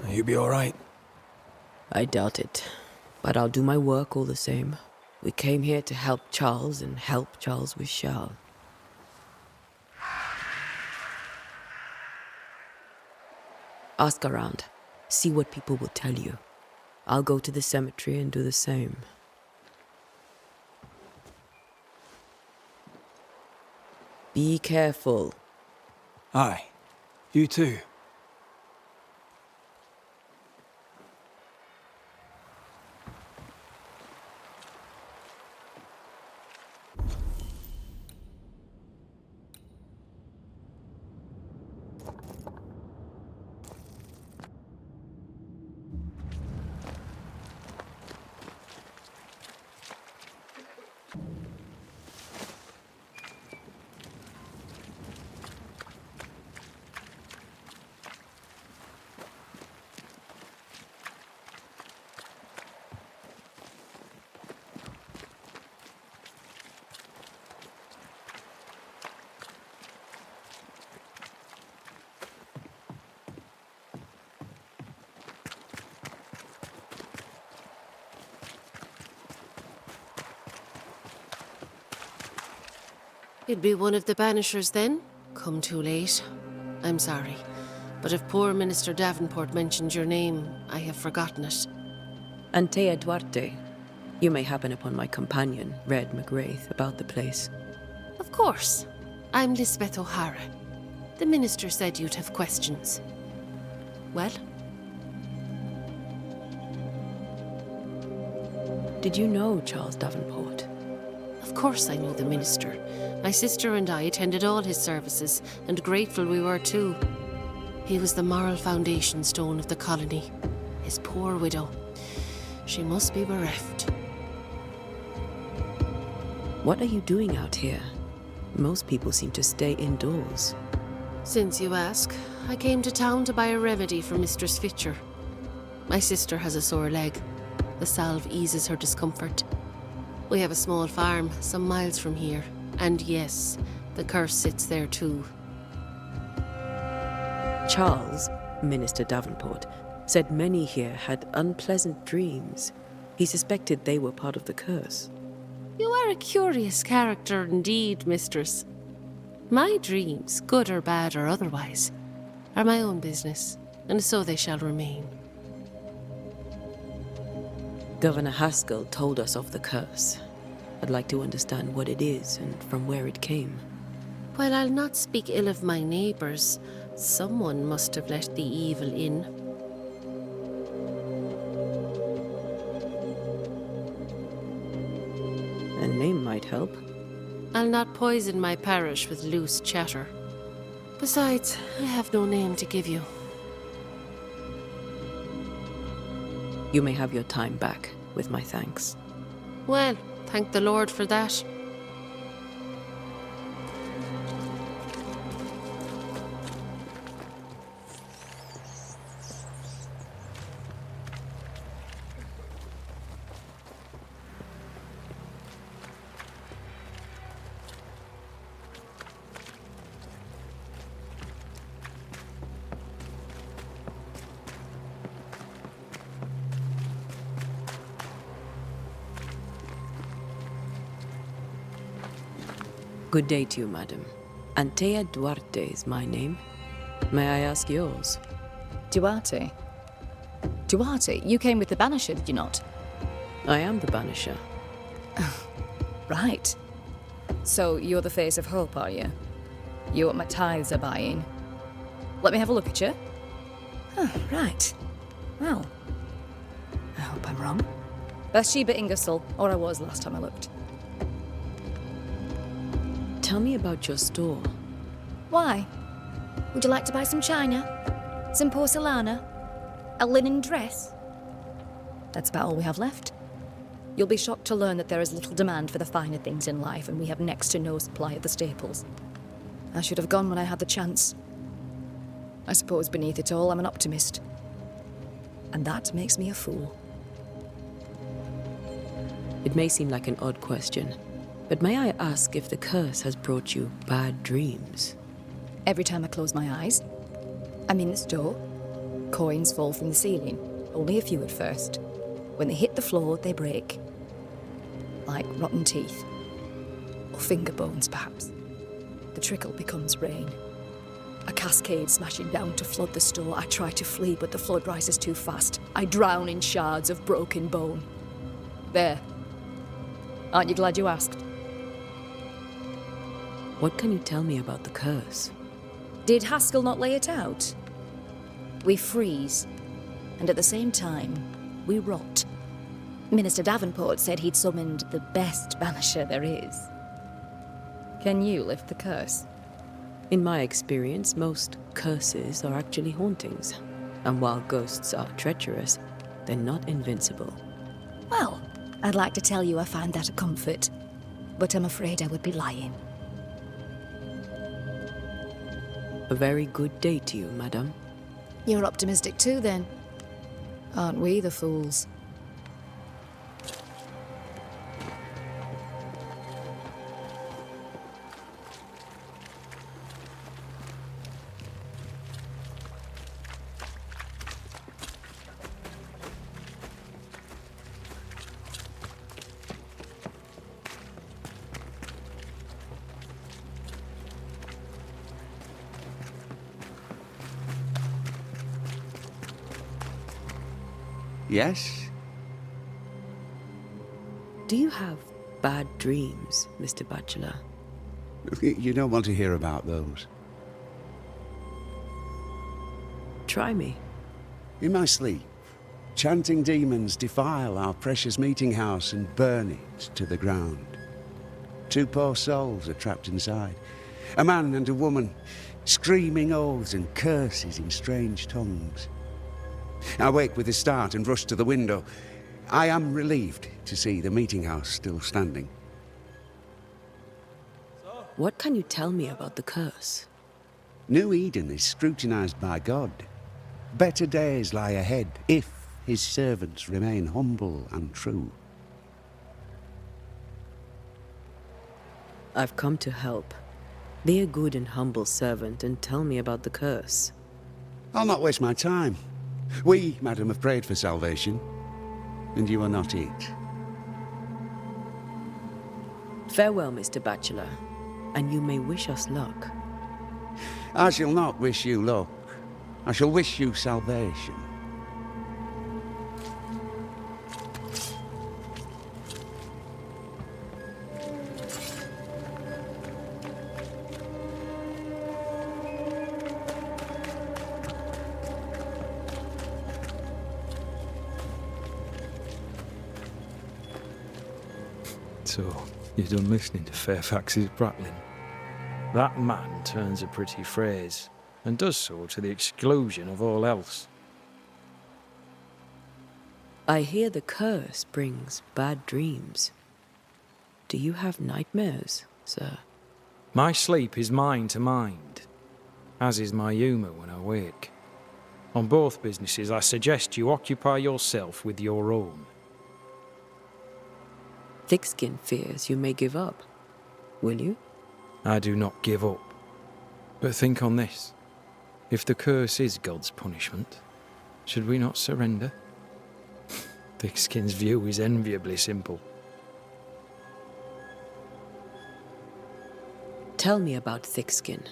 You be all right? I doubt it, but I'll do my work all the same. We came here to help Charles and help Charles with Charles. Ask around. See what people will tell you. I'll go to the cemetery and do the same. Be careful. Aye. You too. You'd be one of the Banishers then? Come too late. I'm sorry. But if poor Minister Davenport mentioned your name, I have forgotten it. Antea Duarte. You may happen upon my companion, Red McGrath, about the place. Of course. I'm Lisbeth O'Hara. The Minister said you'd have questions. Well? Did you know Charles Davenport? Of course I know the Minister. My sister and I attended all his services, and grateful we were too. He was the moral foundation stone of the colony. His poor widow. She must be bereft. What are you doing out here? Most people seem to stay indoors. Since you ask, I came to town to buy a remedy for Mistress Fitcher. My sister has a sore leg. The salve eases her discomfort. We have a small farm, some miles from here. And yes, the curse sits there too. Charles, Minister Davenport, said many here had unpleasant dreams. He suspected they were part of the curse. You are a curious character indeed, mistress. My dreams, good or bad or otherwise, are my own business, and so they shall remain. Governor Haskell told us of the curse. I'd like to understand what it is and from where it came. While I'll not speak ill of my neighbours, someone must have let the evil in. A name might help. I'll not poison my parish with loose chatter. Besides, I have no name to give you. You may have your time back, with my thanks. Well, thank the Lord for that. Good day to you, madam. Antea Duarte is my name. May I ask yours? Duarte? Duarte, you came with the Banisher, did you not? I am the Banisher. Right. So you're the face of hope, are you? You're what my tithes are buying. Let me have a look at you. Oh, right. Well, I hope I'm wrong. Bathsheba Ingersoll, or I was last time I looked. Tell me about your store. Why? Would you like to buy some china? Some porcelana? A linen dress? That's about all we have left. You'll be shocked to learn that there is little demand for the finer things in life, and we have next to no supply of the staples. I should have gone when I had the chance. I suppose beneath it all, I'm an optimist. And that makes me a fool. It may seem like an odd question, but may I ask if the curse has brought you bad dreams? Every time I close my eyes, I'm in the store. Coins fall from the ceiling. Only a few at first. When they hit the floor, they break. like rotten teeth. Or finger bones, perhaps. The trickle becomes rain. A cascade smashing down to flood the store. I try to flee, but the flood rises too fast. I drown in shards of broken bone. There. Aren't you glad you asked? What can you tell me about the curse? Did Haskell not lay it out? We freeze, and at the same time, we rot. Minister Davenport said he'd summoned the best banisher there is. Can you lift the curse? In my experience, most curses are actually hauntings. And while ghosts are treacherous, they're not invincible. Well, I'd like to tell you I find that a comfort, but I'm afraid I would be lying. A very good day to you, madam. You're optimistic too, then. Aren't we the fools? Yes? Do you have bad dreams, Mr. Bachelor? You don't want to hear about those. Try me. In my sleep, chanting demons defile our precious meeting house and burn it to the ground. 2 poor souls are trapped inside. A man and a woman, screaming oaths and curses in strange tongues. I wake with a start and rush to the window. I am relieved to see the meeting house still standing. What can you tell me about the curse? New Eden is scrutinized by God. Better days lie ahead if his servants remain humble and true. I've come to help. Be a good and humble servant and tell me about the curse. I'll not waste my time. We, madam, have prayed for salvation, and you are not it. Farewell, Mr. Bachelor, and you may wish us luck. I shall not wish you luck. I shall wish you salvation. So, you're done listening to Fairfax's prattling. That man turns a pretty phrase, and does so to the exclusion of all else. I hear the curse brings bad dreams. Do you have nightmares, sir? My sleep is mind to mind, as is my humour when I wake. On both businesses, I suggest you occupy yourself with your own. Thickskin fears you may give up. Will you? I do not give up. But think on this. If the curse is God's punishment, should we not surrender? Thickskin's view is enviably simple. Tell me about Thickskin.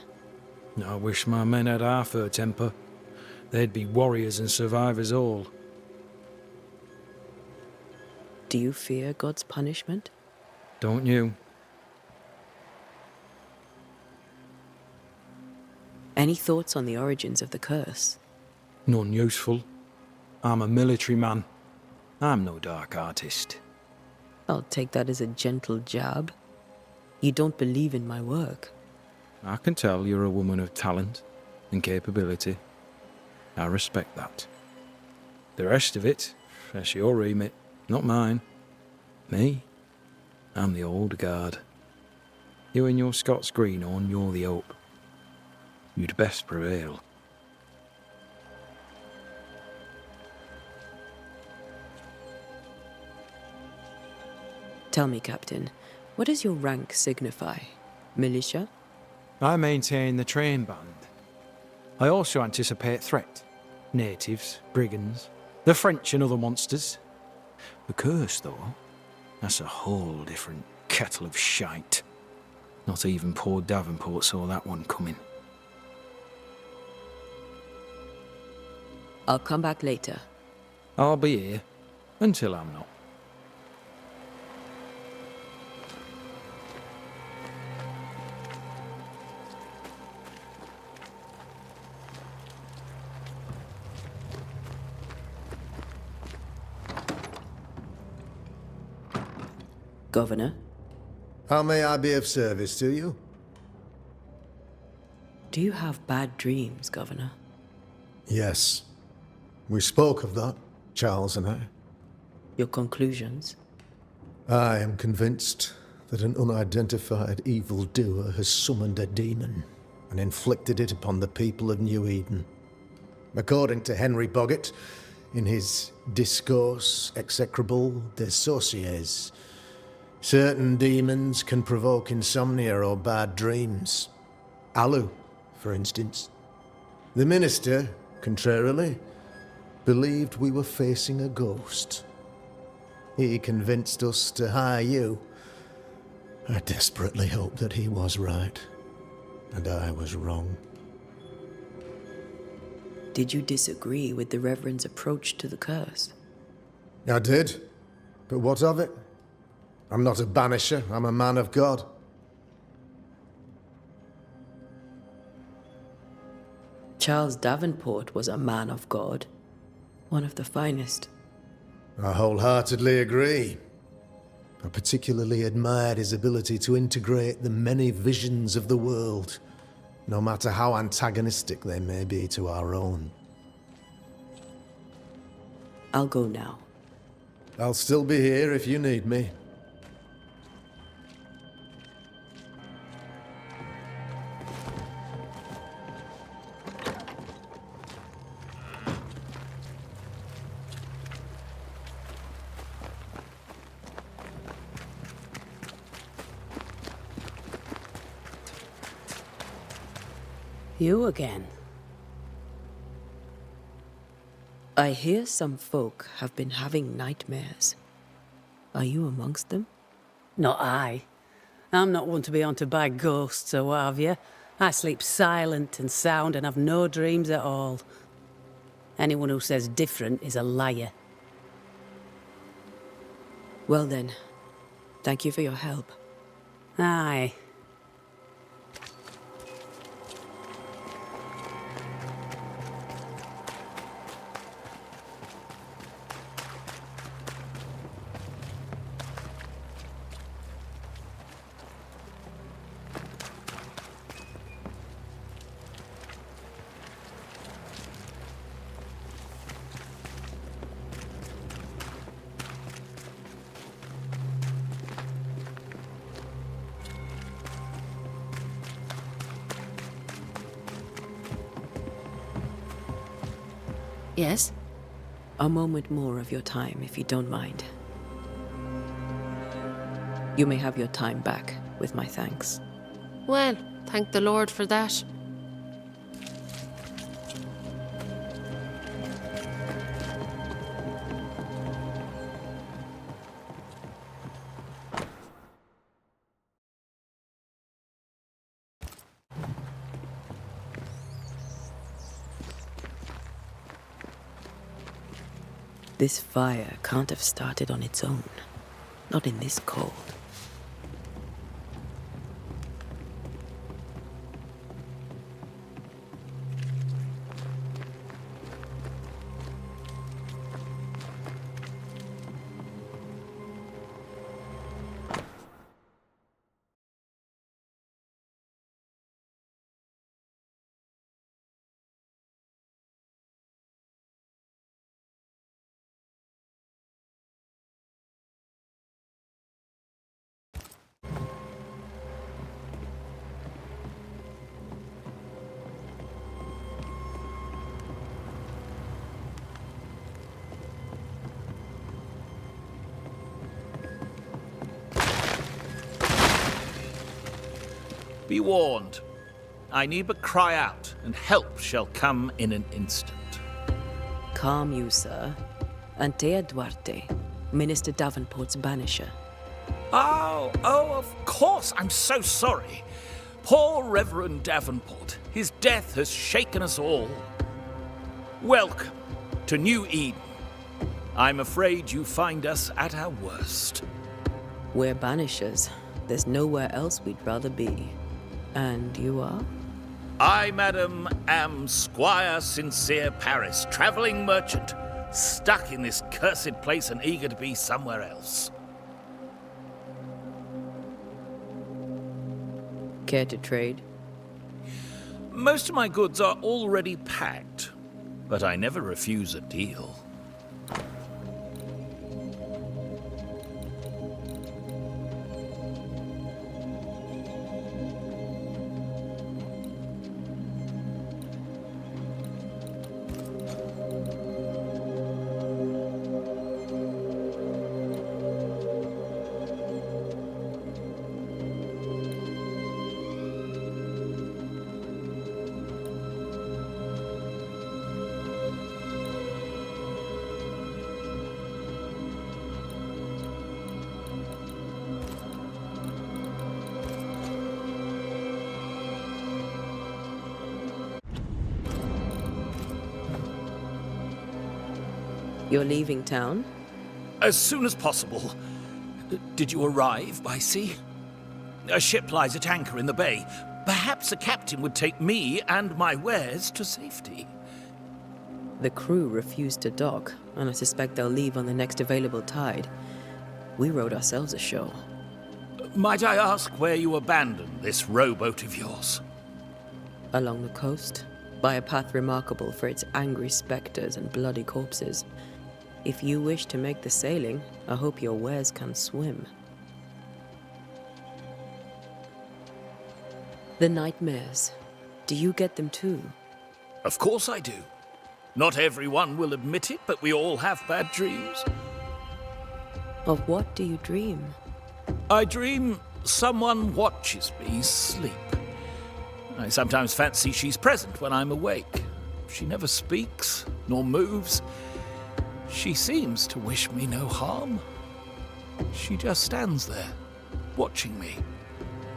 I wish my men had half her temper. They'd be warriors and survivors all. Do you fear God's punishment? Don't you? Any thoughts on the origins of the curse? None useful. I'm a military man. I'm no dark artist. I'll take that as a gentle jab. You don't believe in my work. I can tell you're a woman of talent and capability. I respect that. The rest of it, that's your remit, not mine. Me? I'm the old guard. You and your Scots greenhorn, you're the hope. You'd best prevail. Tell me, Captain, what does your rank signify? Militia? I maintain the train band. I also anticipate threat. Natives, brigands, the French and other monsters. The curse, though, That's a whole different kettle of shite. Not even poor Davenport saw that one coming. I'll come back later. I'll be here until I'm not. Governor? How may I be of service to you? Do you have bad dreams, Governor? Yes. We spoke of that, Charles and I. Your conclusions? I am convinced that an unidentified evildoer has summoned a demon and inflicted it upon the people of New Eden. According to Henry Boggart, in his Discourse execrable des sorciers, certain demons can provoke insomnia or bad dreams. Alu, for instance. The minister, contrarily, believed we were facing a ghost. He convinced us to hire you. I desperately hoped that he was right, and I was wrong. Did you disagree with the Reverend's approach to the curse? I did, but what of it? I'm not a banisher, I'm a man of God. Charles Davenport was a man of God. One of the finest. I wholeheartedly agree. I particularly admired his ability to integrate the many visions of the world, no matter how antagonistic they may be to our own. I'll go now. I'll still be here if you need me. You again? I hear some folk have been having nightmares. Are you amongst them? Not I. I'm not one to be haunted by ghosts or what have you. I sleep silent and sound and have no dreams at all. Anyone who says different is a liar. Well then, thank you for your help. Aye. Yes? A moment more of your time, if you don't mind. You may have your time back, with my thanks. Well, thank the Lord for that. This fire can't have started on its own. Not in this cold. Be warned. I need but cry out, and help shall come in an instant. Calm you, sir. Antea Duarte, Minister Davenport's banisher. Oh, of course. I'm so sorry. Poor Reverend Davenport. His death has shaken us all. Welcome to New Eden. I'm afraid you find us at our worst. We're Banishers. There's nowhere else we'd rather be. And you are? I, madam, am Squire Sincere Paris, travelling merchant, stuck in this cursed place and eager to be somewhere else. Care to trade? Most of my goods are already packed, but I never refuse a deal. You're leaving town? As soon as possible. Did you arrive by sea? A ship lies at anchor in the bay. Perhaps a captain would take me and my wares to safety. The crew refused to dock, and I suspect they'll leave on the next available tide. We rowed ourselves ashore. Might I ask where you abandoned this rowboat of yours? Along the coast, by a path remarkable for its angry specters and bloody corpses. If you wish to make the sailing, I hope your wares can swim. The nightmares. Do you get them too? Of course I do. Not everyone will admit it, but we all have bad dreams. Of what do you dream? I dream someone watches me sleep. I sometimes fancy she's present when I'm awake. She never speaks, nor moves. She seems to wish me no harm. She just stands there, watching me,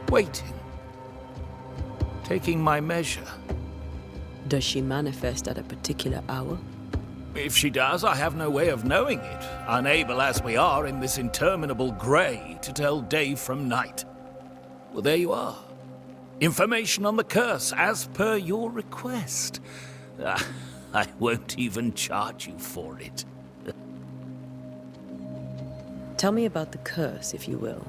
waiting, taking my measure. Does she manifest at a particular hour? If she does, I have no way of knowing it, unable as we are in this interminable grey to tell day from night. Well, there you are. Information on the curse, as per your request. I won't even charge you for it. Tell me about the curse, if you will.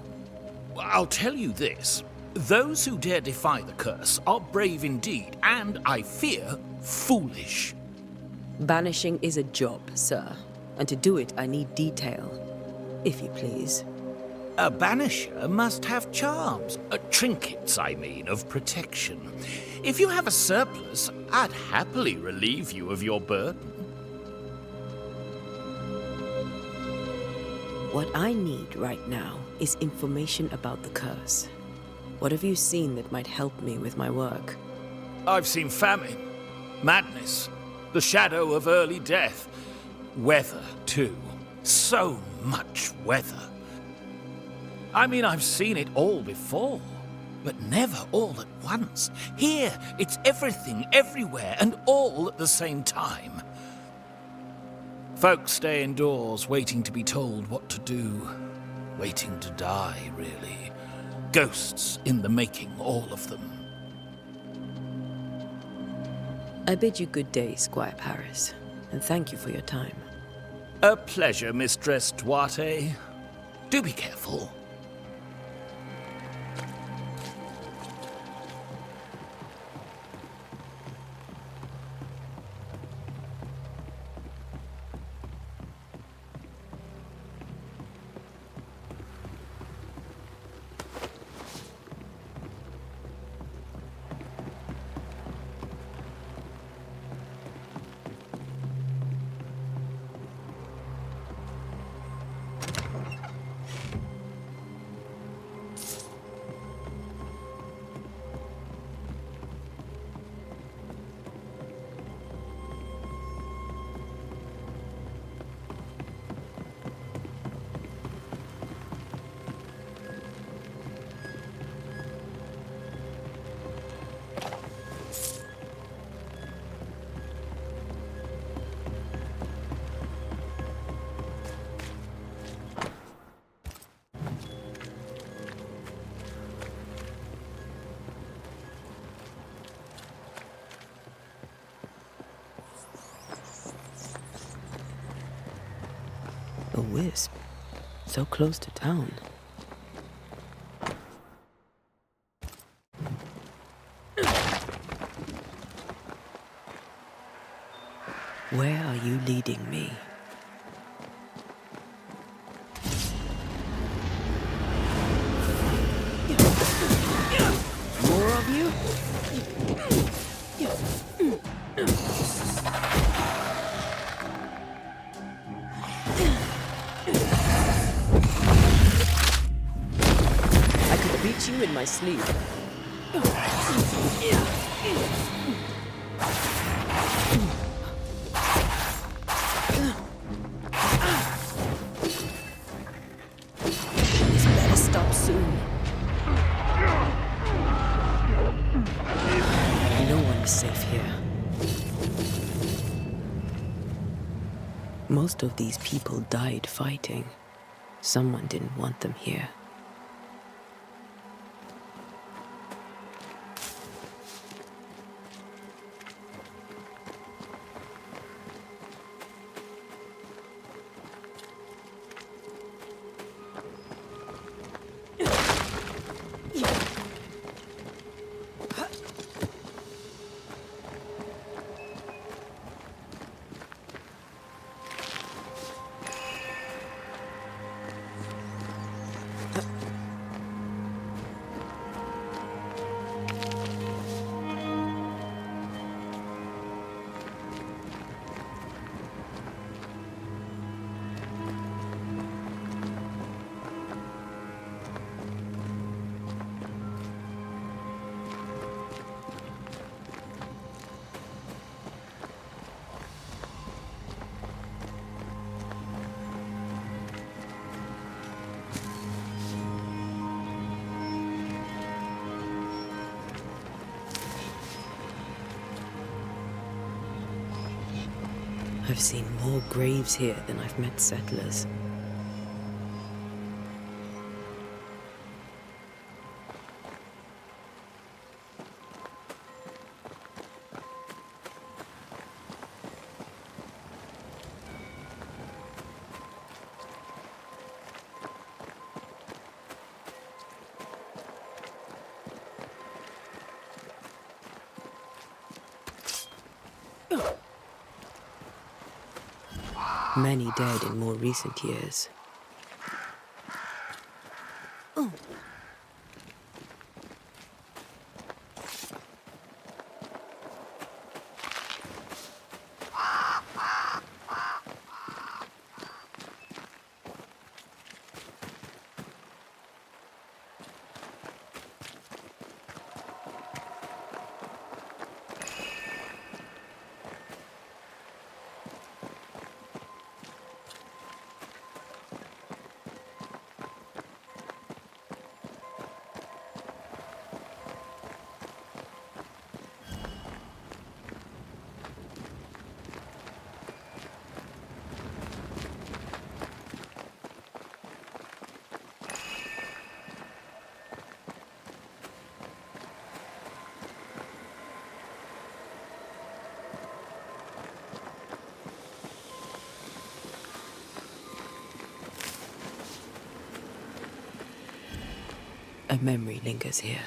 I'll tell you this. Those who dare defy the curse are brave indeed, and, I fear, foolish. Banishing is a job, sir. And to do it, I need detail. If you please. A banisher must have charms. Trinkets, I mean, of protection. If you have a surplus, I'd happily relieve you of your burden. What I need right now is information about the curse. What have you seen that might help me with my work? I've seen famine, madness, the shadow of early death. Weather, too. So much weather. I mean, I've seen it all before, but never all at once. Here, it's everything, everywhere, and all at the same time. Folks stay indoors, waiting to be told what to do. Waiting to die, really. Ghosts in the making, all of them. I bid you good day, Squire Paris, and thank you for your time. A pleasure, Mistress Duarte. Do be careful. wisp, so close to town. Where are you leading me? More of you? I could beat you in my sleep. This better stop soon. No one is safe here. Most of these people died fighting. Someone didn't want them here. I've seen more graves here than I've met settlers. Many dead in more recent years. A memory lingers here.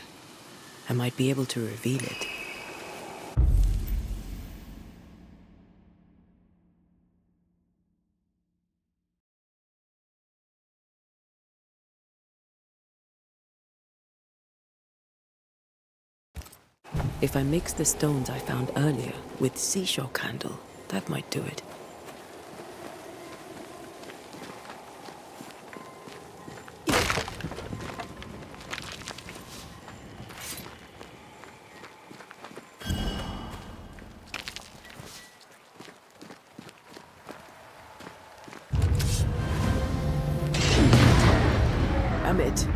I might be able to reveal it. If I mix the stones I found earlier with seashore candle, that might do it. It.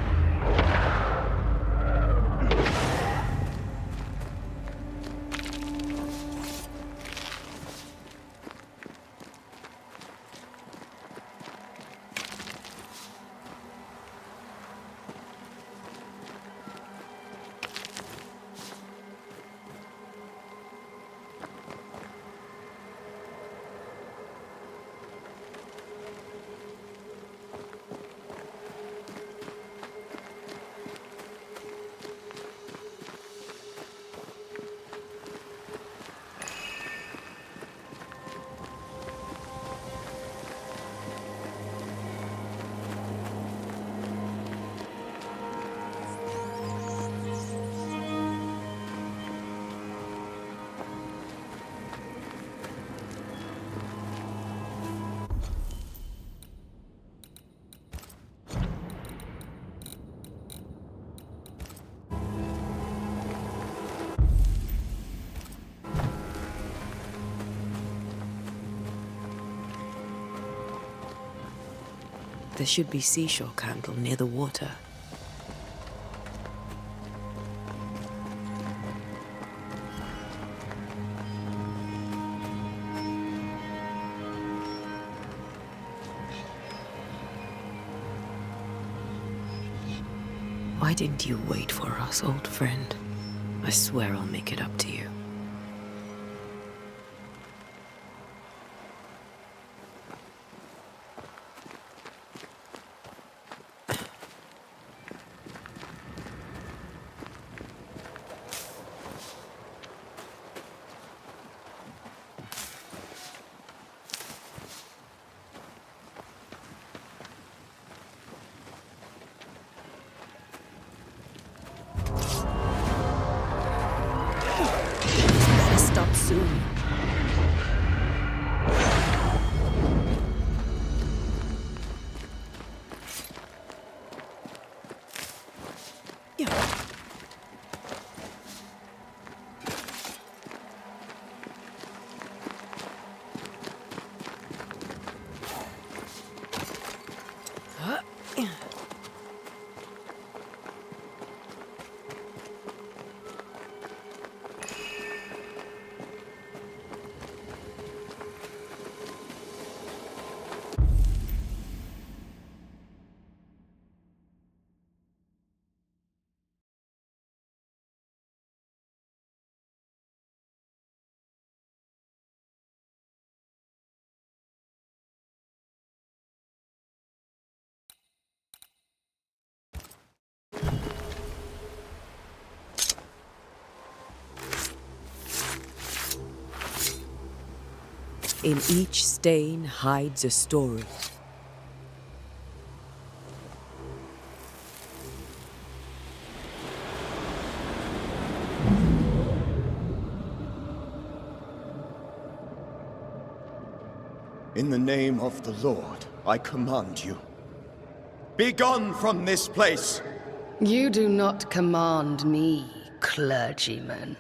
There should be seashore candle near the water. Why didn't you wait for us, old friend? I swear I'll make it up to you. In each stain hides a story. In the name of the Lord, I command you. Be gone from this place! You do not command me, clergyman.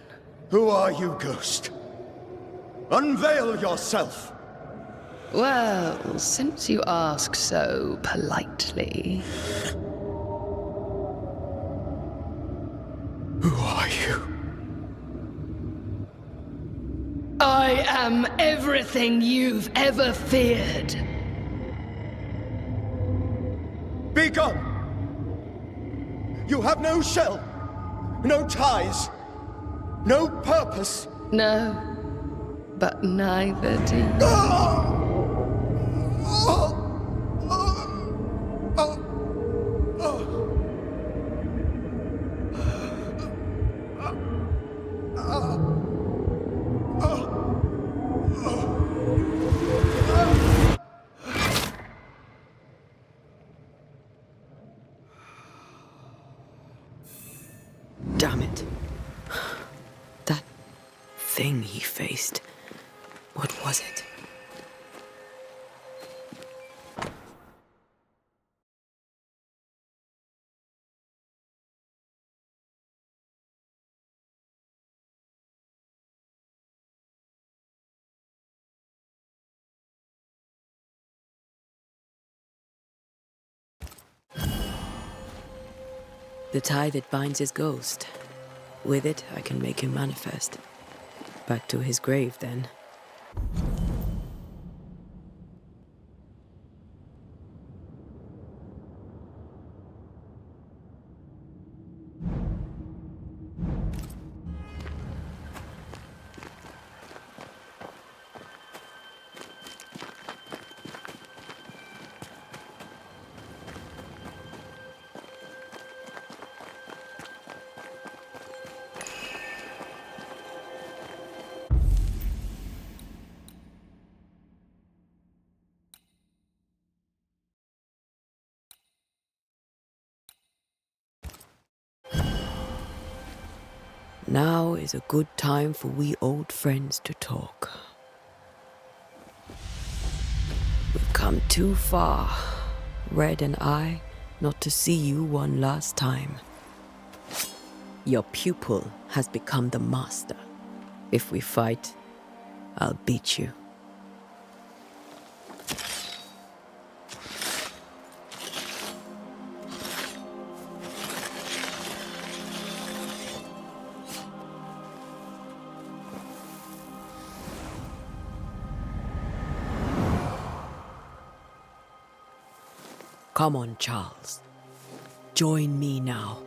Who are you, ghost? Unveil yourself! Well, since you ask so politely... Who are you? I am everything you've ever feared. Be gone! You have no shell, no ties, no purpose. No. But neither do you. Damn it. That thing he faced. What was it? The tie that binds his ghost. With it, I can make him manifest. Back to his grave, then. Now is a good time for we old friends to talk. We've come too far, Red and I, not to see you one last time. Your pupil has become the master. If we fight, I'll beat you. Come on, Charles. Join me now.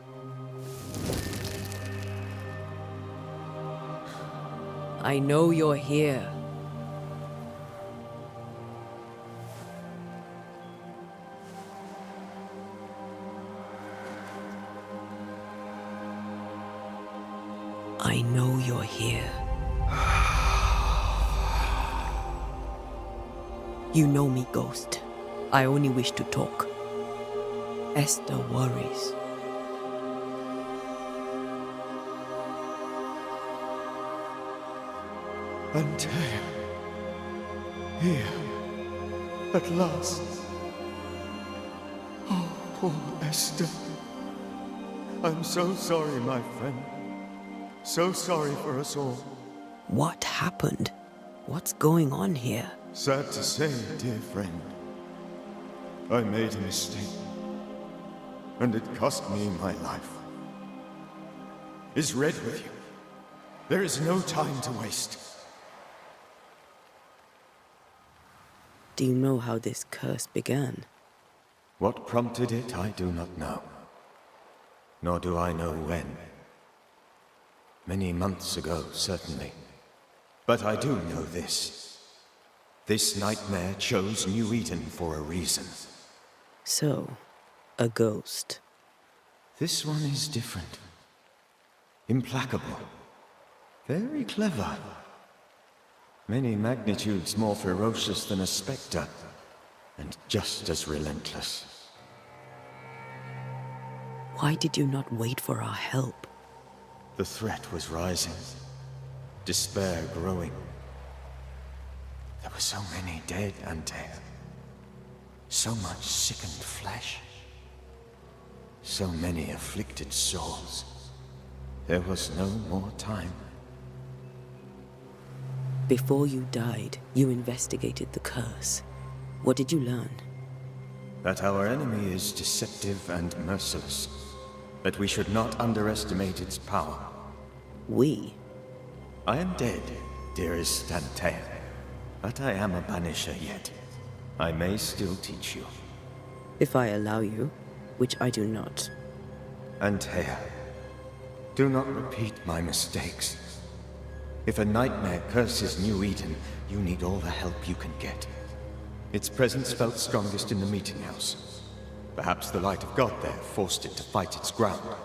I know you're here. I know you're here. You know me, Ghost. I only wish to talk. Esther worries. Antea. Here. At last. Oh, poor Esther. I'm so sorry, my friend. So sorry for us all. What happened? What's going on here? Sad to say, dear friend, I made a mistake, and it cost me my life. Is Red with you? There is no time to waste. Do you know how this curse began? What prompted it, I do not know. Nor do I know when. Many months ago, certainly. But I do know this. This nightmare chose New Eden for a reason. So, a ghost. This one is different. Implacable. Very clever. Many magnitudes more ferocious than a spectre, and just as relentless. Why did you not wait for our help? The threat was rising. Despair growing. There were so many dead, Antea. So much sickened flesh. So many afflicted souls. There was no more time. Before you died, you investigated the curse. What did you learn? That our enemy is deceptive and merciless. That we should not underestimate its power. We? I am dead, dearest Antea. But I am a Banisher yet. I may still teach you. If I allow you, which I do not. Antea, do not repeat my mistakes. If a nightmare curses New Eden, you need all the help you can get. Its presence felt strongest in the meeting house. Perhaps the light of God there forced it to fight its ground.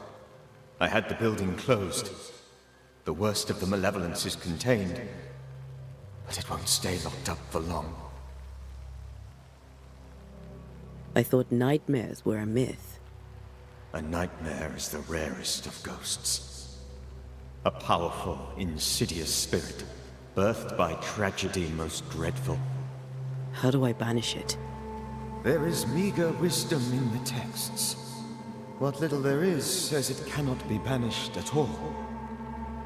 I had the building closed. The worst of the malevolence is contained, but it won't stay locked up for long. I thought nightmares were a myth. A nightmare is the rarest of ghosts. A powerful, insidious spirit, birthed by tragedy most dreadful. How do I banish it? There is meager wisdom in the texts. What little there is says it cannot be banished at all.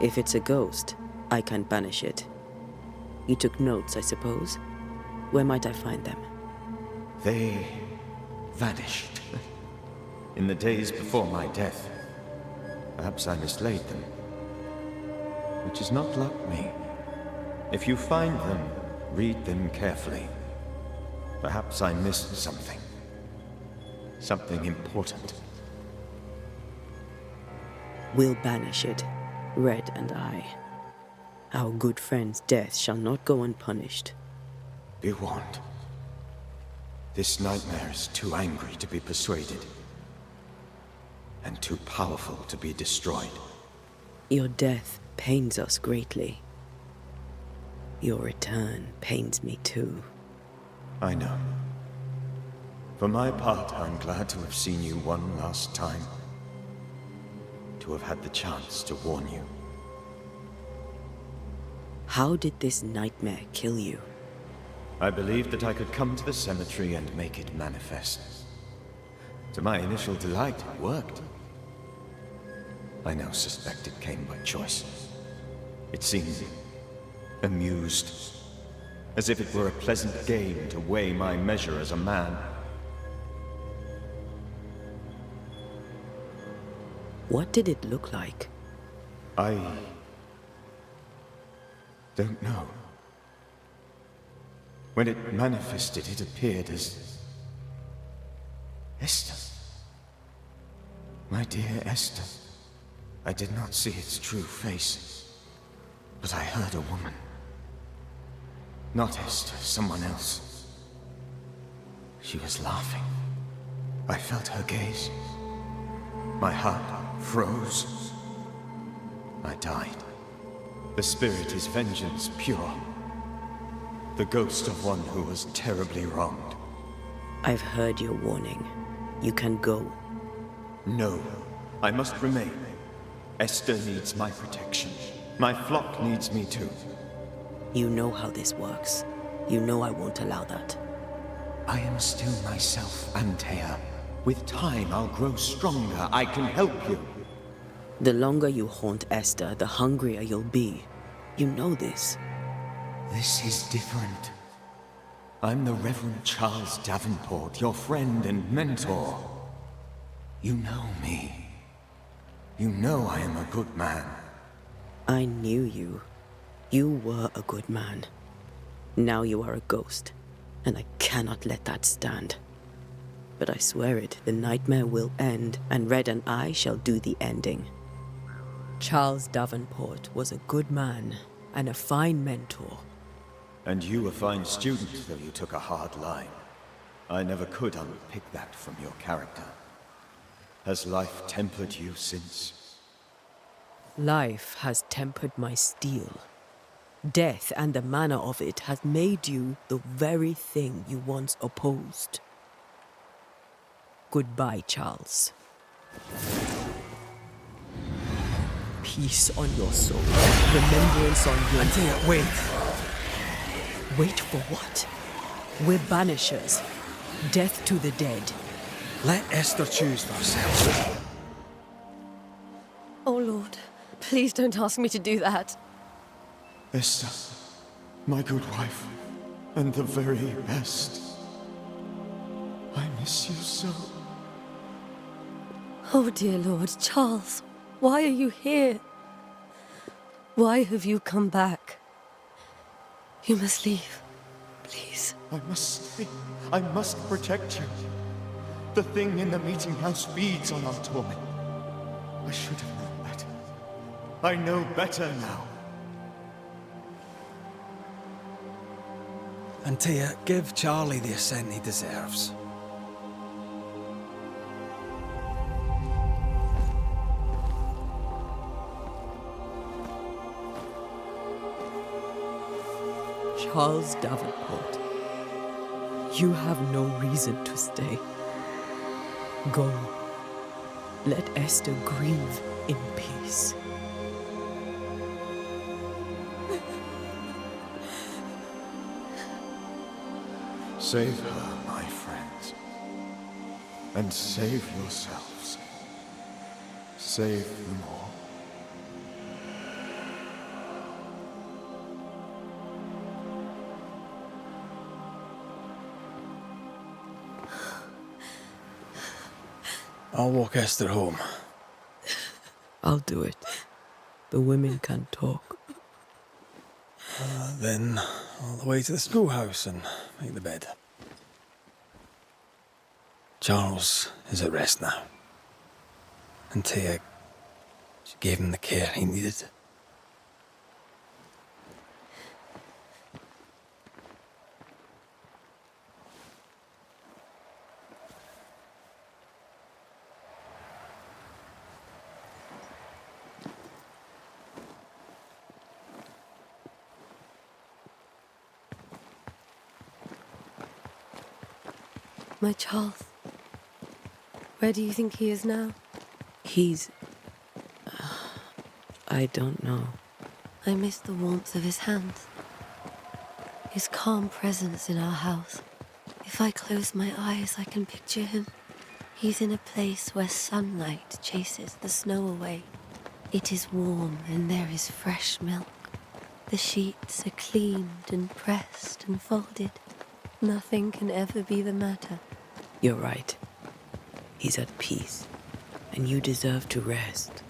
If it's a ghost, I can't banish it. You took notes, I suppose? Where might I find them? They vanished. In the days before my death. Perhaps I mislaid them. Which is not like me. If you find them, read them carefully. Perhaps I missed something. Something important. We'll banish it, Red and I. Our good friend's death shall not go unpunished. Be warned. This nightmare is too angry to be persuaded. And too powerful to be destroyed. Your death pains us greatly. Your return pains me too. I know. For my part, I'm glad to have seen you one last time. To have had the chance to warn you. How did this nightmare kill you? I believed that I could come to the cemetery and make it manifest. To my initial delight, it worked. I now suspect it came by choice. It seemed amused, as if it were a pleasant game to weigh my measure as a man. What did it look like? I don't know. When it manifested, it appeared as Esther. My dear Esther. I did not see its true face, but I heard a woman. Not Esther, someone else. She was laughing. I felt her gaze. My heart froze. I died. The spirit is vengeance pure. The ghost of one who was terribly wronged. I've heard your warning. You can go. No, I must remain. Esther needs my protection. My flock needs me too. You know how this works. You know I won't allow that. I am still myself, Antea. With time, I'll grow stronger. I can help you. The longer you haunt Esther, the hungrier you'll be. You know this. This is different. I'm the Reverend Charles Davenport, your friend and mentor. You know me. You know I am a good man. I knew you. You were a good man. Now you are a ghost, and I cannot let that stand. But I swear it, the nightmare will end, and Red and I shall do the ending. Charles Davenport was a good man and a fine mentor. And you a fine student, though you took a hard line. I never could unpick that from your character. Has life tempered you since? Life has tempered my steel. Death and the manner of it has made you the very thing you once opposed. Goodbye, Charles. Peace on your soul. Remembrance on your... Antea, wait. Wait for what? We're banishers. Death to the dead. Let Esther choose for herself. Oh, Lord. Please don't ask me to do that. Esther, my good wife, and the very best. I miss you so. Oh, dear Lord, Charles, why are you here? Why have you come back? You must leave, please. I must stay. I must protect you. The thing in the meeting house feeds on our torment. I should have known better. I know better now. Antea, give Charlie the ascent he deserves. Charles Davenport, you have no reason to stay. Go. Let Esther grieve in peace. Save her, my friends. And save yourselves. Save them all. I'll walk Esther home. I'll do it. The women can talk. Then all the way to the schoolhouse and make the bed. Charles is at rest now. Antea, she gave him the care he needed. My Charles. Where do you think he is now? He's... I don't know. I miss the warmth of his hands. His calm presence in our house. If I close my eyes, I can picture him. He's in a place where sunlight chases the snow away. It is warm and there is fresh milk. The sheets are cleaned and pressed and folded. Nothing can ever be the matter. You're right. He's at peace, and you deserve to rest.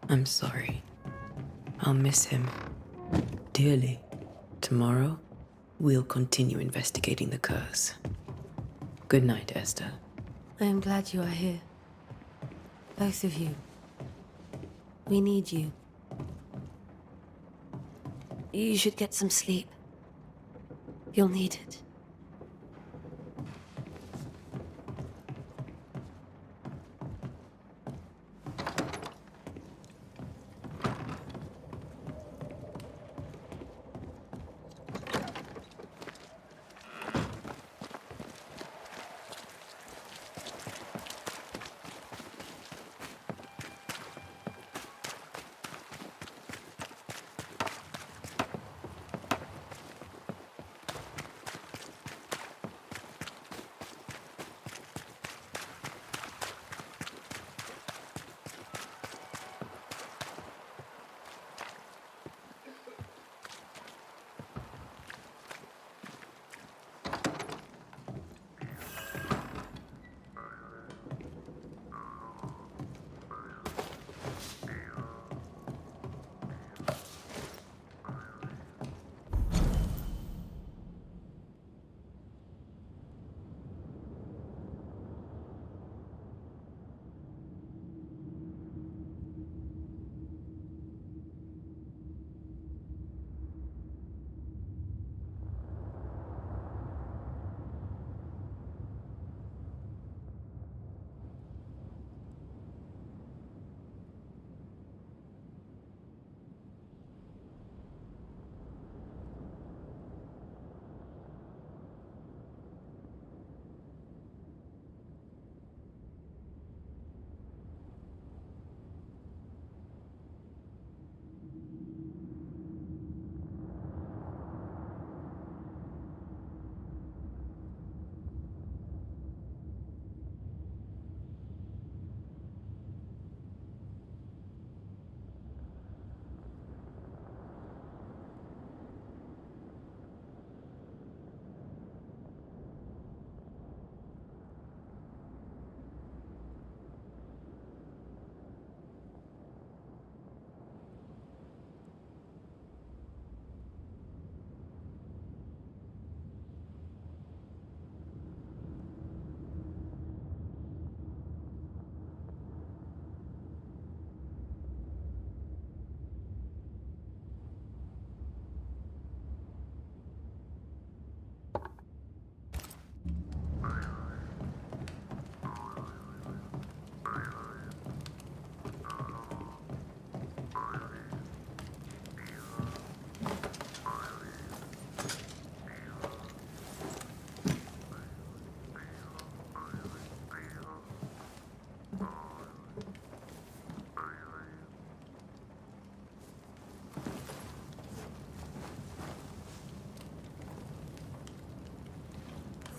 I'm sorry. I'll miss him dearly. Tomorrow, we'll continue investigating the curse. Good night, Esther. I am glad you are here. Both of you. We need you. You should get some sleep. You'll need it.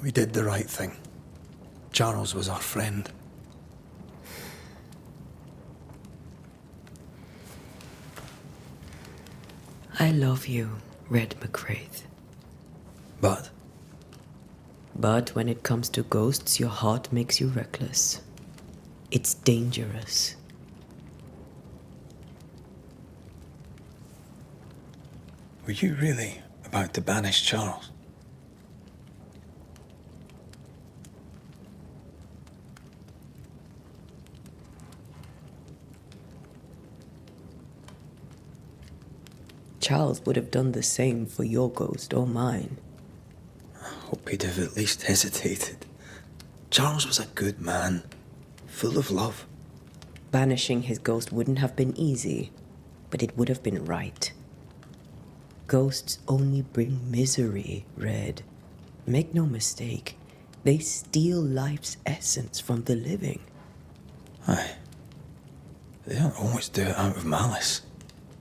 We did the right thing. Charles was our friend. I love you, Red McCraith. But? But when it comes to ghosts, your heart makes you reckless. It's dangerous. Were you really about to banish Charles? Charles would have done the same for your ghost or mine. I hope he'd have at least hesitated. Charles was a good man, full of love. Banishing his ghost wouldn't have been easy, but it would have been right. Ghosts only bring misery, Red. Make no mistake, they steal life's essence from the living. Aye. They don't always do it out of malice.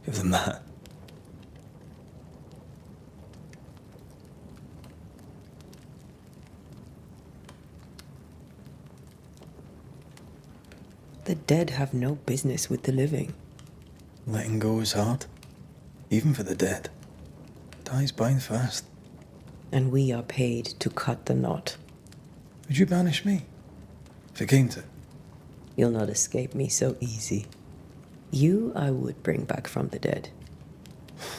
Give them that. The dead have no business with the living. Letting go is hard, even for the dead. Ties bind fast. And we are paid to cut the knot. Would you banish me? If it came to it? You'll not escape me so easy. You I would bring back from the dead.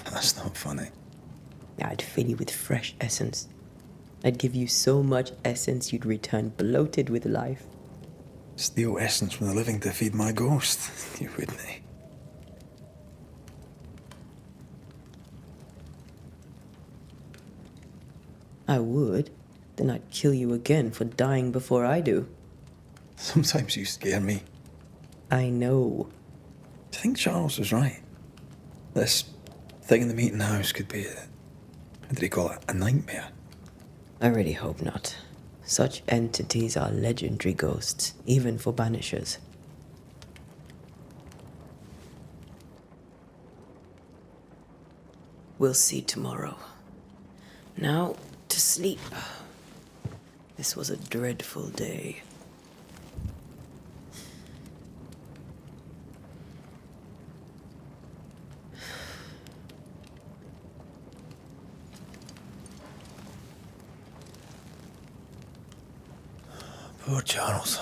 That's not funny. I'd fill you with fresh essence. I'd give you so much essence you'd return bloated with life. Steal essence from the living to feed my ghost. You wouldn't. I would. Then I'd kill you again for dying before I do. Sometimes you scare me. I know. Do you think Charles was right? This thing in the meeting house could be how did he call it? A nightmare? I really hope not. Such entities are legendary ghosts, even for Banishers. We'll see tomorrow. Now, to sleep. This was a dreadful day. Poor Charles.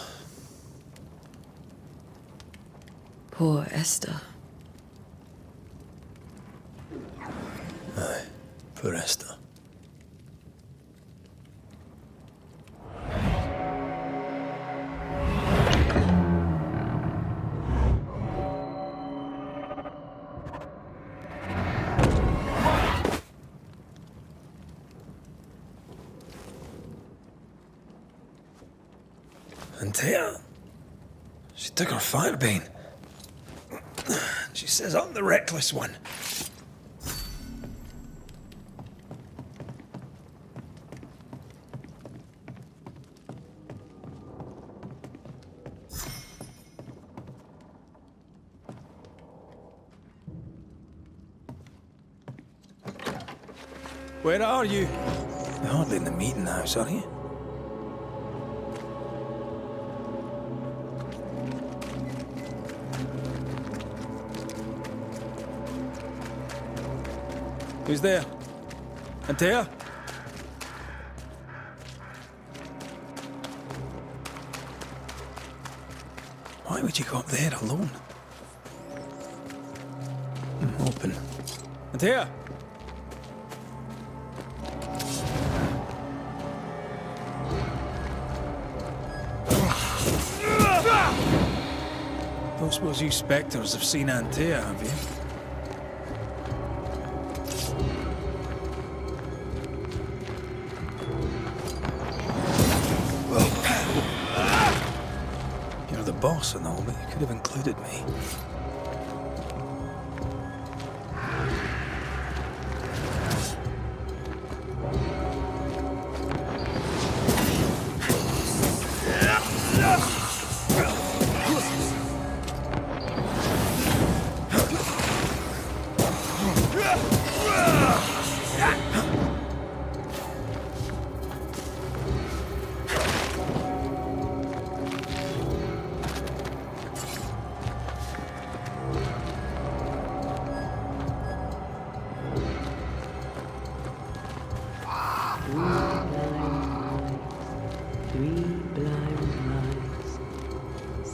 Poor Esther. Aye, poor Esta. And Tia, she took her firebane. She says I'm the reckless one. Where are you? You're hardly in the meeting house, are you? Who's there? Antea? Why would you go up there alone? Open. Antea? Don't suppose you spectres have seen Antea, have you? You're the boss and all, but you could have included me.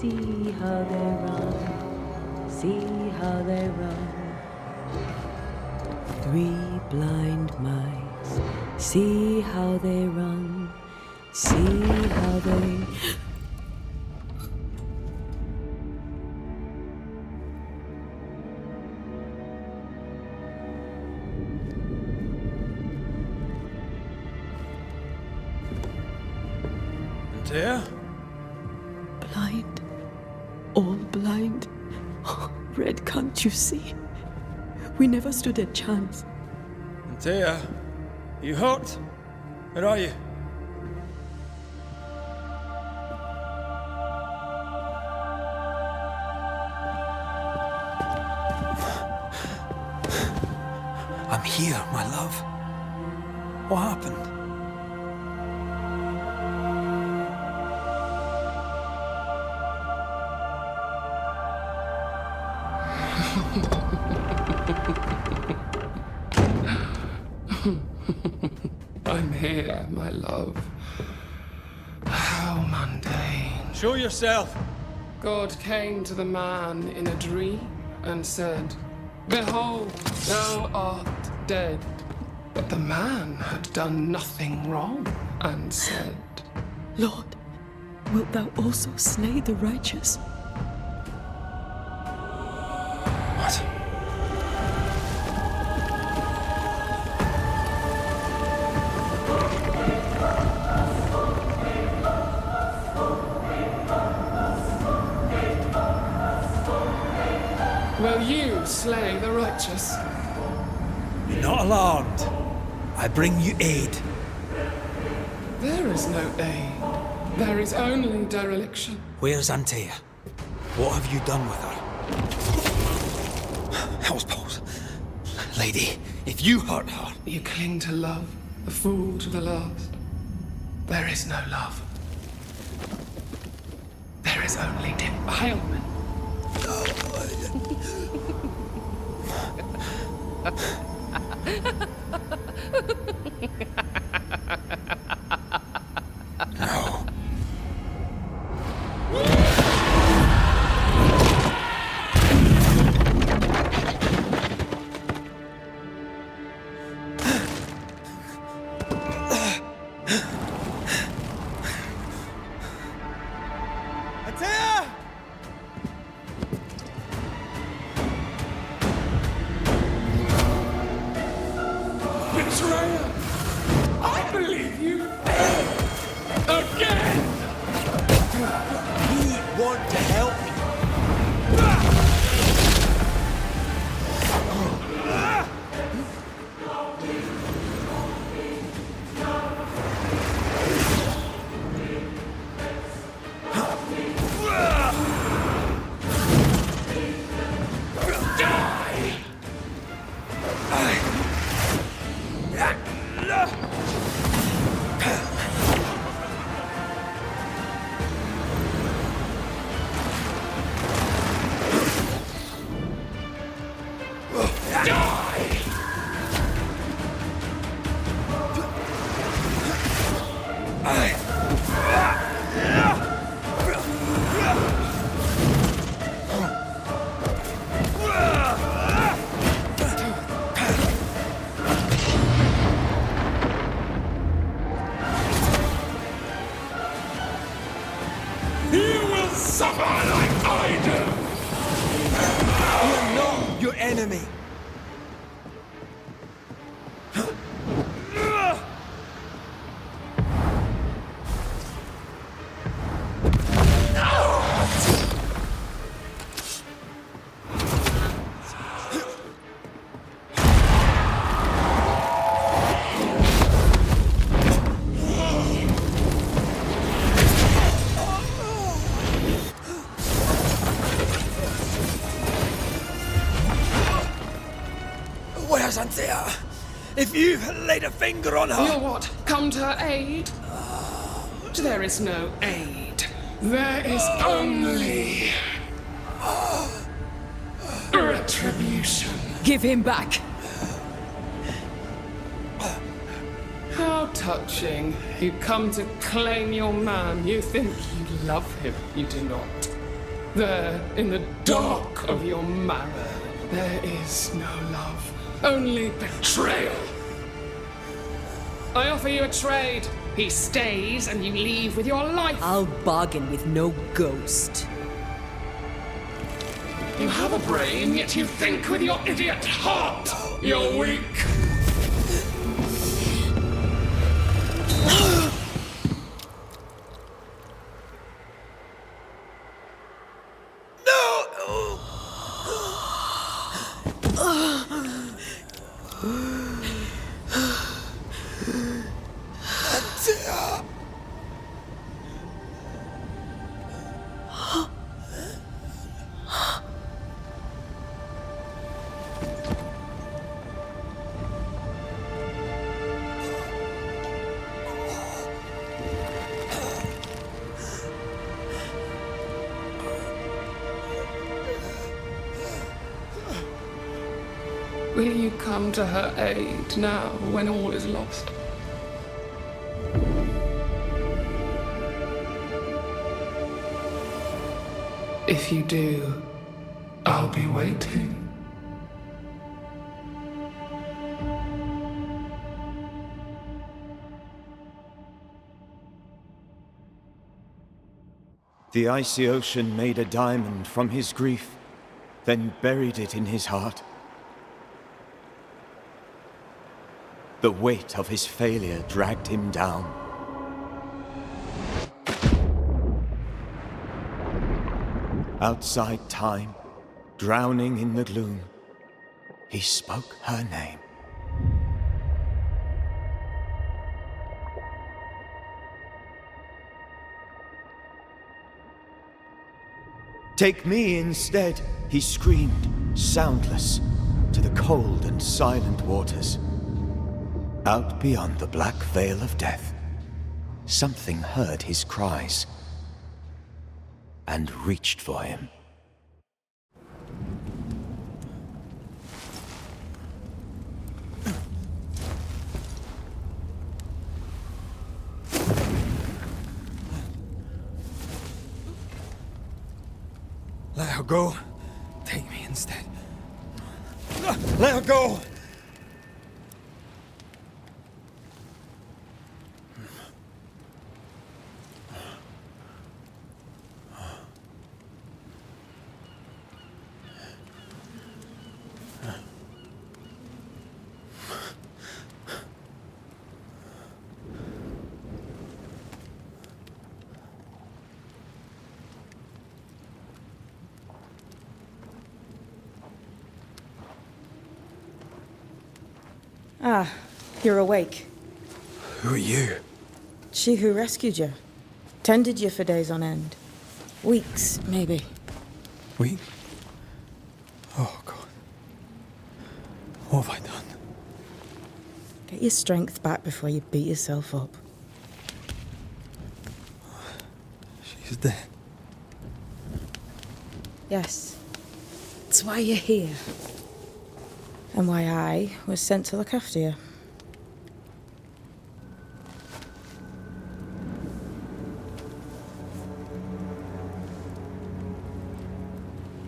See how they run, see how they run. 3 blind mice, see how they run, see how they... There? Blind. All blind. Red, can't you see? We never stood a chance. Antea, you hurt? Where are you? I'm here, my love. What happened? I'm here, my love. How mundane. Show yourself. God came to the man in a dream. and said, "Behold, thou art dead." But the man had done nothing wrong, and said, Lord, wilt thou also slay the righteous? What? "Will you slay the righteous?" Be not alarmed. I bring you aid. There is no aid. There is only dereliction. Where's Antea? What have you done with her? Housepose. Lady, if you hurt her... You cling to love, a fool to the last. There is no love. There is only defilement. No. Antea! Betrayer! I believe you again! We want to help you. Suffer like I do! We're not your enemy. Where's Antea? If you've laid a finger on her... You'll what? Come to her aid? There is no aid. There is only... retribution. Give him back! How touching. You come to claim your man. You think you love him. You do not. There, in the dark of your marrow, there is no love. Only betrayal. I offer you a trade. He stays and you leave with your life. I'll bargain with no ghost. You have a brain, yet you think with your idiot heart. You're weak. Will you come to her aid now, when all is lost? If you do, I'll be waiting. The icy ocean made a diamond from his grief, then buried it in his heart. The weight of his failure dragged him down. Outside time, drowning in the gloom, he spoke her name. Take me instead, he screamed, soundless, to the cold and silent waters. Out beyond the black veil of death, something heard his cries and reached for him. Let her go. Take me instead. Let her go! Ah, you're awake. Who are you? She who rescued you. Tended you for days on end. Weeks, maybe. We? Oh, God. What have I done? Get your strength back before you beat yourself up. She's dead. Yes. It's why you're here. And why I was sent to look after you.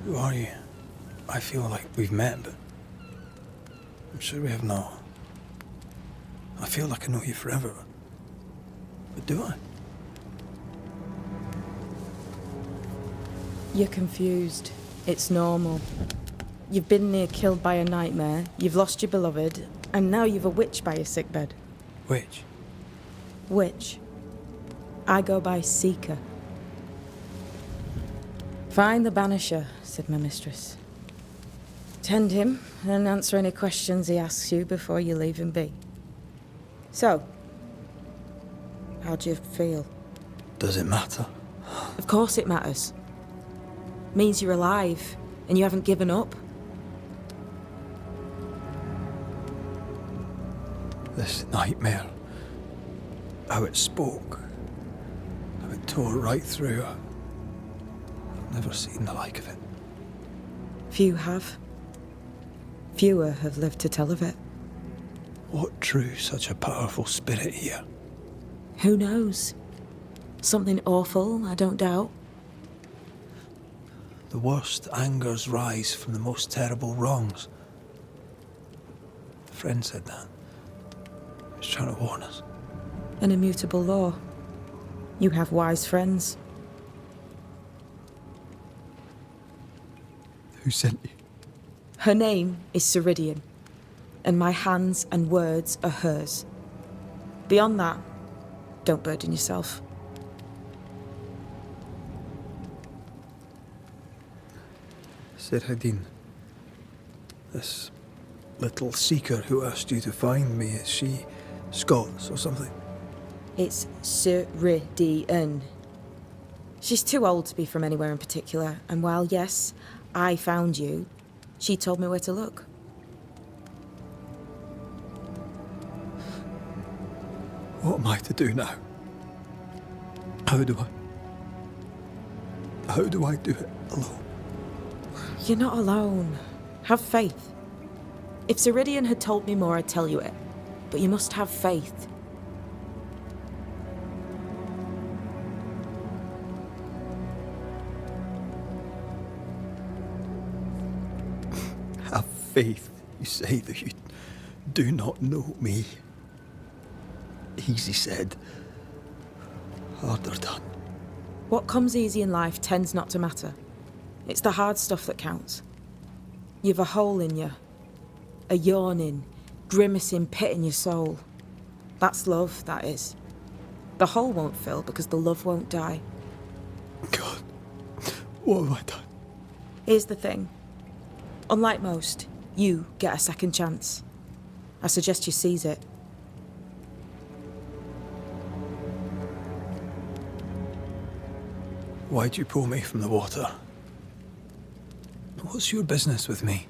Who are you? I feel like we've met, but I'm sure we have not. I feel like I know you forever, but do I? You're confused. It's normal. You've been near killed by a nightmare, you've lost your beloved, and now you've a witch by your sickbed. Witch? Witch. I go by Seeker. Find the Banisher, said my mistress. Tend him, and answer any questions he asks you before you leave him be. So, how do you feel? Does it matter? Of course it matters. Means you're alive, and you haven't given up. This nightmare, how it spoke, how it tore right through her. I've never seen the like of it. Few have. Fewer have lived to tell of it. What drew such a powerful spirit here? Who knows? Something awful, I don't doubt. The worst angers rise from the most terrible wrongs. A friend said that. He was trying to warn us. An immutable law. You have wise friends. Who sent you? Her name is Ceridian, and my hands and words are hers. Beyond that, don't burden yourself. Ceridian, this little seeker who asked you to find me, is she Scots or something? It's Ceridian. She's too old to be from anywhere in particular, and while yes, I found you, she told me where to look. What am I to do now? How do I do it alone? You're not alone. Have faith. If Ceridian had told me more, I'd tell you it. But you must have faith. faith, you say that you do not know me. Easy said, harder done. What comes easy in life tends not to matter. It's the hard stuff that counts. You've a hole in you, a yawning, grimacing pit in your soul. That's love, that is. The hole won't fill because the love won't die. God, what have I done? Here's the thing. Unlike most, you get a second chance. I suggest you seize it. Why'd you pull me from the water? What's your business with me?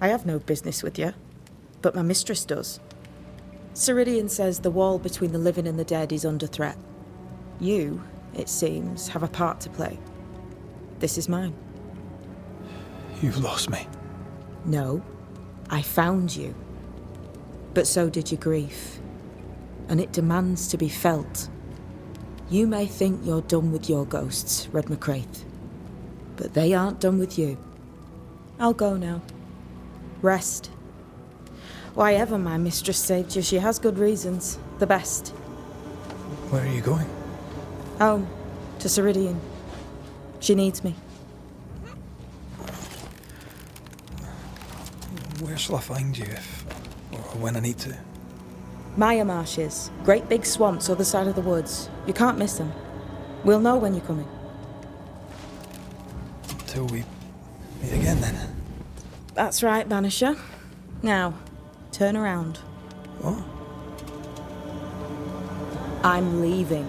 I have no business with you, but my mistress does. Ceridian says the wall between the living and the dead is under threat. You, it seems, have a part to play. This is mine. You've lost me. No, I found you. But so did your grief. And it demands to be felt. You may think you're done with your ghosts, Red McCraith. But they aren't done with you. I'll go now. Rest. Why ever my mistress saved you, she has good reasons. The best. Where are you going? Home. To Ceridian. She needs me. Where shall I find you if, or when I need to? Maya marshes. Great big swamps other side of the woods. You can't miss them. We'll know when you're coming. Until we meet again, then. That's right, Banisher. Now, turn around. What? I'm leaving.